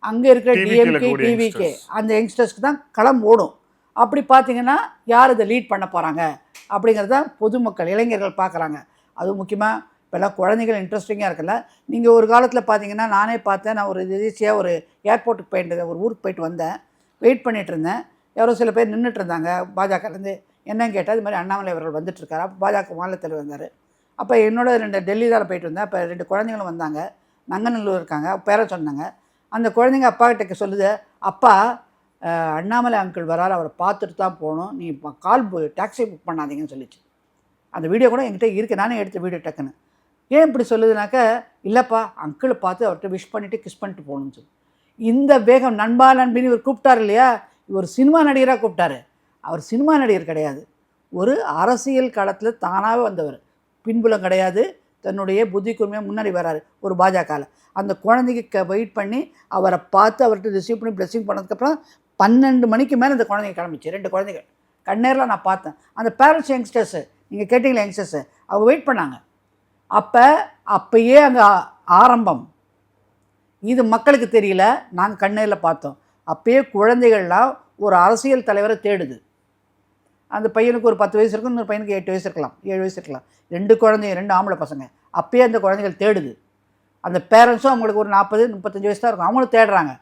அங்கே இருக்கிற டிஎம்கே, டிவிகே அந்த யங்ஸ்டர்ஸ்க்கு தான் களம் ஓடும். அப்படி பார்த்தீங்கன்னா யார் இதை லீட் பண்ண போகிறாங்க அப்படிங்கிறது தான் பொதுமக்கள், இளைஞர்கள் பார்க்குறாங்க. அதுவும் முக்கியமாக இப்போல்லாம் குழந்தைகள் இன்ட்ரெஸ்டிங்காக இருக்குல்ல. நீங்கள் ஒரு காலத்தில் பார்த்தீங்கன்னா, நானே பார்த்தேன், நான் ஒரு ஈஸியாக ஒரு ஏர்போர்ட்டுக்கு போயிட்டு ஒரு ஊருக்கு போயிட்டு வந்தேன், வெயிட் பண்ணிகிட்டு இருந்தேன். யாரோ சில பேர் நின்றுட்டு இருந்தாங்க பாஜகலேருந்து. என்னன்னு கேட்டால் இது மாதிரி அண்ணாமலை அவர்கள் வந்துட்டுருக்காரு. அப்போ பாஜக மாநிலத்தில் வந்தார். அப்போ என்னோட 2 டெல்லி தான் போயிட்டு வந்தேன். அப்போ 2 குழந்தைங்களும் வந்தாங்க, நங்கநல்லூர் இருக்காங்க. பேரை சொன்னாங்க. அந்த குழந்தைங்க அப்பா கிட்ட சொல்லுது, அப்பா அண்ணாமலை அங்கிள் வராரு, அவரை பார்த்துட்டு தான் போகணும், நீ டாக்ஸி புக் பண்ணாதீங்கன்னு சொல்லிச்சு. அந்த வீடியோ கூட என்கிட்ட இருக்குது, நானே எடுத்த வீடியோ டக்குன்னு. ஏன் இப்படி சொல்லுதுனாக்க, இல்லைப்பா அங்கிளை பார்த்து அவர்கிட்ட விஷ் பண்ணிவிட்டு கிஸ் பண்ணிட்டு போகணும்னு சொல்லி. இந்த வேகம் நண்பா நண்பின்னு இவர் கூப்பிட்டார் இல்லையா, இவர் சினிமா நடிகராக கூப்பிட்டாரு. அவர் சினிமா நடிகர் கிடையாது, ஒரு அரசியல் களத்தில் தானாகவே வந்தவர். பின்புலம் கிடையாது, தன்னுடைய புத்தி கூர்மையாக முன்னாடி வராரு ஒரு பாஜகவில். அந்த குழந்தைக்கு வெயிட் பண்ணி அவரை பார்த்து அவர்கிட்ட ரிசீவ் பண்ணி பிளெஸிங் பண்ணதுக்கப்புறம் 12 மணிக்கு மேலே அந்த குழந்தைங்க கிளம்பிச்சு. 2 குழந்தைகள் கண்ணேரில் நான் பார்த்தேன். அந்த பேரண்ட்ஸ் யங்ஸ்டர்ஸு, நீங்கள் கேட்டிங்களா யங்ஸ்டர்ஸு, அவங்க வெயிட் பண்ணாங்க. அப்பயே அங்கே ஆரம்பம். இது மக்களுக்கு தெரியல, நாங்கள் கண்ணேரில் பார்த்தோம். அப்பயே குழந்தைகள்லாம் ஒரு அரசியல் தலைவரை தேடுது. அந்த பையனுக்கு ஒரு 10 வயசு இருக்கும், இன்னொரு பையனுக்கு 8 வயசு இருக்கலாம், 7 வயசு இருக்கலாம். 2 குழந்தைங்க, 2 ஆம்பளை பசங்க. அப்பயே அந்த குழந்தைகள் தேடுது. அந்த பேரண்ட்ஸும் அவங்களுக்கு ஒரு 40-35 வயசு தான் இருக்கும், அவங்களும் தேடுறாங்க.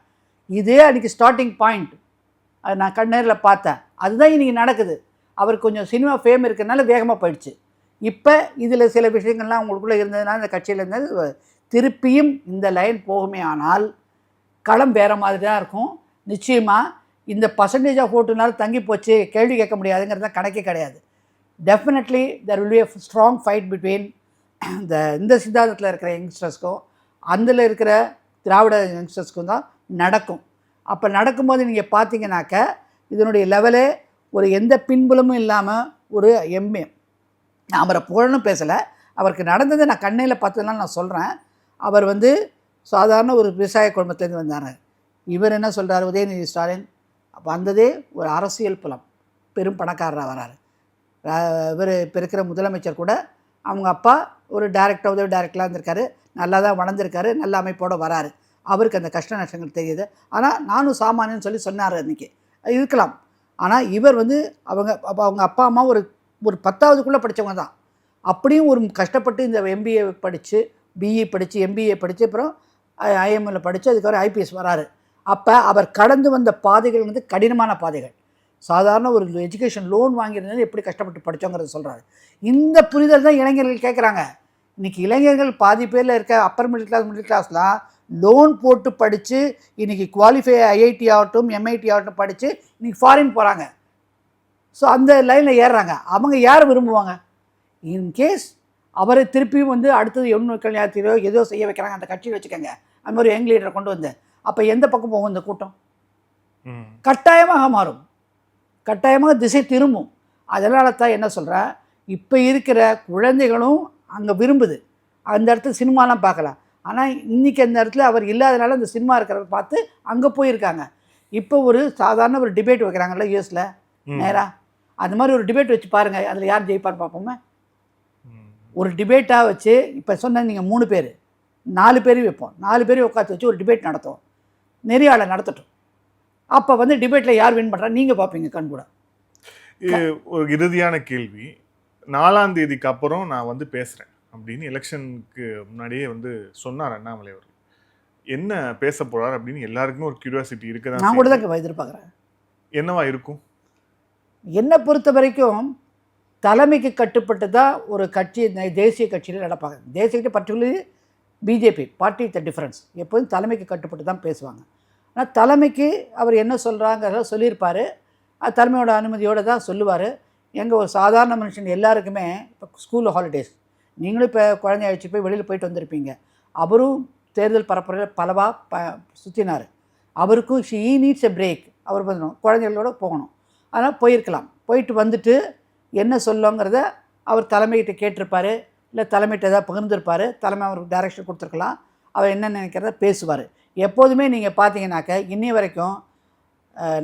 இதே அன்றைக்கி ஸ்டார்டிங் பாயிண்ட். அது நான் கண்ணேரில் பார்த்தேன். அதுதான் இன்றைக்கி நடக்குது. அவருக்கு கொஞ்சம் சினிமா ஃபேம் இருக்கிறதுனால வேகமாக போயிடுச்சு. இப்போ இதில் சில விஷயங்கள்லாம் உங்களுக்குள்ளே இருந்ததுனால இந்த கட்சியில் இருந்தது திருப்பியும் இந்த லைன் போகுமே ஆனால் களம் வேறு மாதிரி தான் இருக்கும். நிச்சயமாக இந்த பர்சன்டேஜ் ஆஃப் ஓட்டுனால தங்கி போச்சு, கேள்வி கேட்க முடியாதுங்கிறது தான் கணக்கே கிடையாது. Definitely there will be a strong fight between இந்த சித்தாந்தத்தில் இருக்கிற யங்ஸ்டர்ஸ்க்கும் அதில் இருக்கிற திராவிட யங்ஸ்டர்ஸ்க்கும் தான் நடக்கும். அப்போ நடக்கும்போது நீங்கள் பார்த்தீங்கன்னாக்க இதனுடைய லெவலே ஒரு எந்த பின்புலமும் இல்லாமல் ஒரு எம்ஏ. நான் அவரை புகழணும் பேசலை, அவருக்கு நடந்ததை நான் கண்ணையில் பார்த்ததுனால நான் சொல்கிறேன். அவர் வந்து சாதாரண ஒரு விவசாய குடும்பத்துலேருந்து வந்தார். இவர் என்ன சொல்கிறார், உதயநிதி ஸ்டாலின் அப்போ வந்ததே ஒரு அரசியல் புலம், பெரும் பணக்காரராக வராரு. இவர் இப்போ இருக்கிற முதலமைச்சர் கூட அவங்க அப்பா ஒரு டைரக்டர், உதவி டைரக்டராக இருந்திருக்காரு, நல்லா தான் வளர்ந்துருக்காரு, நல்ல அமைப்போடு வராரு. அவருக்கு அந்த கஷ்ட நஷ்டங்கள் தெரியுது. ஆனால் நானும் சாமானியன்னு சொல்லி சொன்னார் அன்றைக்கி, இருக்கலாம். ஆனால் இவர் வந்து அவங்க அப்பா அம்மா ஒரு 10ஆவதுக்குள்ளே படித்தவங்க தான். அப்படியும் ஒரு கஷ்டப்பட்டு இந்த எம்பிஏ படித்து, பிஇ படித்து, எம்பிஏ படித்து, அப்புறம் ஐஎம்எல்ல படித்து அதுக்கப்புறம் ஐபிஎஸ் வராரு. அப்போ அவர் கடந்து வந்த பாதைகள் வந்து கடினமான பாதைகள். சாதாரண ஒரு எஜுகேஷன் லோன் வாங்கியிருந்தது எப்படி கஷ்டப்பட்டு படித்தோங்கிறத சொல்கிறாரு. இந்த புரிதல் தான் இளைஞர்கள் கேட்குறாங்க. இன்றைக்கி இளைஞர்கள் பாதி பேரில் இருக்க அப்பர் மிடில் கிளாஸ்லாம் லோன் போட்டு படித்து இன்றைக்கி குவாலிஃபை ஐஐடி ஆகட்டும் எம்ஐடி ஆகட்டும் படித்து இன்றைக்கி ஃபாரின் போகிறாங்க. ஸோ அந்த லைனில் ஏறுறாங்க. அவங்க யார் விரும்புவாங்க? இன்கேஸ் அவரை திருப்பியும் வந்து அடுத்தது எண்ணு கல்யாணத்திலோ ஏதோ செய்ய வைக்கிறாங்க, அந்த கட்சியில் வச்சுக்கோங்க, அது மாதிரி யங் லீடரை கொண்டு வந்து, அப்போ எந்த பக்கம் போகும் இந்த கூட்டம்? கட்டாயமாக மாறும், கட்டாயமாக திசை திரும்பும். அதனால தான் என்ன சொல்கிறேன், இப்போ இருக்கிற குழந்தைகளும் அங்கே விரும்புது. அந்த இடத்துல சினிமாலாம் பார்க்கலாம். ஆனால் இன்றைக்கி அந்த இடத்துல அவர் இல்லாதனால அந்த சினிமா இருக்கிறத பார்த்து அங்கே போயிருக்காங்க. இப்போ ஒரு சாதாரண ஒரு டிபேட் வைக்கிறாங்கல்ல யூஎஸில் நேராக, அந்த மாதிரி ஒரு டிபேட் வச்சு பாருங்கள், அதில் யார் ஜெயிப்பான்னு பார்ப்போமே. ஒரு டிபேட்டாக வச்சு இப்போ சொன்ன நீங்கள் 3 பேர் 4 பேரையும் வைப்போம், 4 பேரையும் உட்காந்து வச்சு ஒரு டிபேட் நடத்துவோம், நெறியாளை நடத்தட்டும். அப்போ வந்து டிபேட்டில் யார் வின் பண்ணுறா நீங்கள் பார்ப்பீங்க கண் கூட. ஒரு இறுதியான கேள்வி, 4ஆம் தேதிக்கு அப்புறம் நான் வந்து பேசுகிறேன் அப்படின்னு எலெக்ஷனுக்கு முன்னாடியே வந்து சொன்னார் அண்ணாமலை அவர்கள். என்ன பேச போகிறார் அப்படின்னு எல்லாருக்குமே ஒரு கியூரியாசிட்டி இருக்குதான். நான் கூட தான் எதிர்பார்க்குறேன். என்னவா இருக்கும்? என்னை பொறுத்த வரைக்கும் தலைமைக்கு கட்டுப்பட்டு தான் ஒரு கட்சி தேசிய கட்சியில் நடப்பாங்க. தேசிய கட்சி particularly BJP party with difference எப்போதும் தலைமைக்கு கட்டுப்பட்டு தான் பேசுவாங்க. ஆனால் தலைமைக்கு அவர் என்ன சொல்கிறாங்கிறத சொல்லியிருப்பார், அது தலைமையோட அனுமதியோடு தான் சொல்லுவார். எங்கள் ஒரு சாதாரண மனுஷன் எல்லாருக்குமே இப்போ ஸ்கூல் ஹாலிடேஸ், நீங்களும் இப்போ குழந்தைய அழைச்சி போய் வெளியில் போயிட்டு வந்திருப்பீங்க. அவரும் தேர்தல் பரப்புரையில் பலவாக சுற்றினார். அவருக்கும் ஷீ நீட்ஸ் எ பிரேக். அவர் பண்ணணும், குழந்தைகளோட போகணும். அதனால் போயிருக்கலாம். போயிட்டு வந்துட்டு என்ன சொல்லுங்கிறத அவர் தலைமைகிட்ட கேட்டிருப்பார், இல்லை தலைமைகிட்ட ஏதாவது பகிர்ந்துருப்பார், தலைமை அவருக்கு டைரக்ஷன் கொடுத்துருக்கலாம். அவர் என்ன நினைக்கிறத பேசுவார். எப்போதுமே நீங்கள் பார்த்தீங்கன்னாக்க இன்னி வரைக்கும்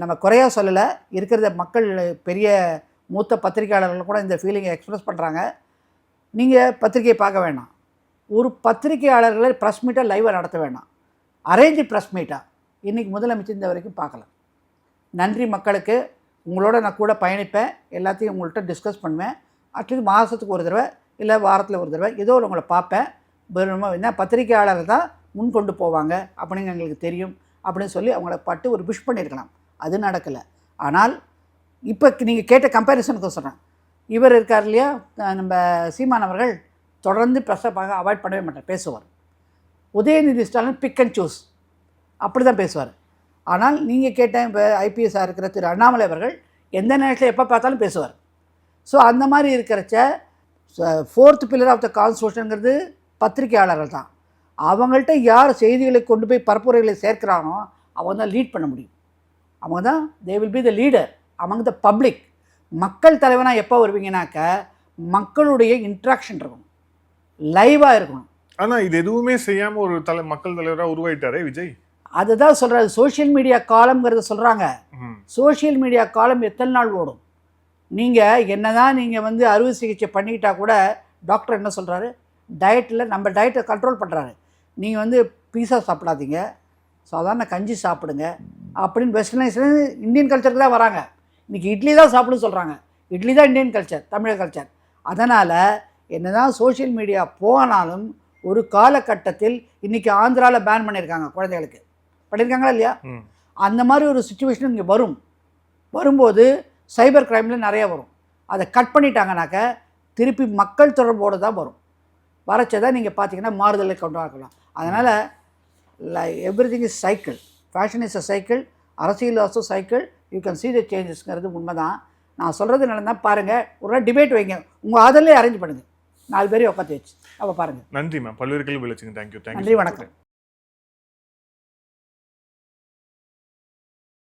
நம்ம குறையாக சொல்லலை, இருக்கிறத மக்கள் பெரிய மூத்த பத்திரிகையாளர்கள் கூட இந்த ஃபீலிங்கை எக்ஸ்ப்ரெஸ் பண்ணுறாங்க. நீங்கள் பத்திரிகையை பார்க்க வேண்டாம், ஒரு பத்திரிகையாளர்களை ப்ரெஸ் மீட்டாக லைவாக நடத்த வேண்டாம், அரேஞ்சு ப்ரெஸ் மீட்டாக இன்றைக்கி முதலமைச்சர் இந்த வரைக்கும் பார்க்கலாம். நன்றி மக்களுக்கு, உங்களோட நான் கூட பயணிப்பேன், எல்லாத்தையும் உங்கள்கிட்ட டிஸ்கஸ் பண்ணுவேன். அட்லீஸ்ட் மாதத்துக்கு ஒரு தடவை இல்லை வாரத்தில் ஒரு தடவை ஏதோ உங்களை பார்ப்பேன். என்ன பத்திரிகையாளர்கள் தான் முன் கொண்டு போவாங்க அப்படின்னு எங்களுக்கு தெரியும் அப்படின்னு சொல்லி அவங்கள பட்டு ஒரு விஷ் பண்ணியிருக்கலாம். அது நடக்கலை. ஆனால் இப்போ நீங்கள் கேட்ட கம்பேரிசனுக்கு சொல்கிறேன், இவர் இருக்கார் இல்லையா நம்ம சீமான் அவர்கள், தொடர்ந்து ப்ரெஸ்ஸை அவாய்ட் பண்ணவே மாட்டார், பேசுவார். Udhayanidhi Stalin pick and choose அப்படி தான் பேசுவார். ஆனால் நீங்கள் கேட்டேன் இப்போ ஐபிஎஸ்ஸாக இருக்கிற திரு அண்ணாமலை அவர்கள் எந்த நேரத்தில் எப்போ பார்த்தாலும் பேசுவார். ஸோ அந்த மாதிரி இருக்கிறச்ச 4th பில்லர் ஆஃப் த கான்ஸ்டியூஷனுங்கிறது பத்திரிகையாளர்கள் தான். அவங்கள்ட்ட யார் செய்திகளை கொண்டு போய் பரப்புரைகளை சேர்க்கிறானோ அவங்க தான் லீட் பண்ண முடியும். அவங்க தான் they will be the leader among the public. மக்கள் தலைவனாக எப்போ வருவீங்கன்னாக்க மக்களுடைய இன்ட்ராக்ஷன் இருக்கணும், லைவாக இருக்கணும். ஆனால் இது எதுவுமே செய்யாமல் ஒரு மக்கள் தலைவராக உருவாயிட்டாரே விஜய். அதுதான் சொல்கிறாரு, சோஷியல் மீடியா காலம்ங்கிறத சொல்கிறாங்க. சோஷியல் மீடியா காலம் எத்தனை நாள் ஓடும்? நீங்கள் என்ன தான் நீங்கள் வந்து அறுவை சிகிச்சை பண்ணிக்கிட்டா கூட டாக்டர் என்ன சொல்கிறாரு, டயட்டில் நம்ம டயட்டை கண்ட்ரோல் பண்ணுறாரு. நீங்கள் வந்து பீஸா சாப்பிடாதீங்க, சாதாரண கஞ்சி சாப்பிடுங்க அப்படின்னு வெஸ்டர்னைஸ்லேருந்து இந்தியன் கல்ச்சருக்கு தான் வராங்க. இன்றைக்கி இட்லி தான் சாப்பிடுன்னு சொல்கிறாங்க. இட்லி தான் இந்தியன் கல்ச்சர், தமிழக கல்ச்சர். அதனால் என்ன தான் சோஷியல் மீடியா போனாலும் ஒரு காலகட்டத்தில் இன்றைக்கி ஆந்திராவில் பேன் பண்ணியிருக்காங்க குழந்தைகளுக்கு, பண்ணியிருக்காங்களா இல்லையா? அந்த மாதிரி ஒரு சுச்சுவேஷன் இங்கே வரும்போது சைபர் கிரைமில் நிறைய வரும். அதை கட் பண்ணிட்டாங்கனாக்க திருப்பி மக்கள் தொடர்போடு தான் வரும். வரச்சதான் நீங்கள் பார்த்தீங்கன்னா மாறுதலை கொண்டு வரலாம். அதனால் everything is cycle, fashion is a cycle, அரசியல் also cycle, you can see the சேஞ்சஸ்ங்கிறது உண்மை தான். நான் சொல்கிறது நடந்தால் பாருங்கள், ஒரு டிபேட் வைங்க, உங்கள் ஆதரலே அரேஞ்ச் பண்ணுங்கள், 4 பேரையும் உட்காந்து வச்சு. அப்போ பாருங்கள். நன்றி மேம், பல்வேறு கேள்வி விளைச்சுங்க. தேங்க்யூ. நன்றி, வணக்கம்.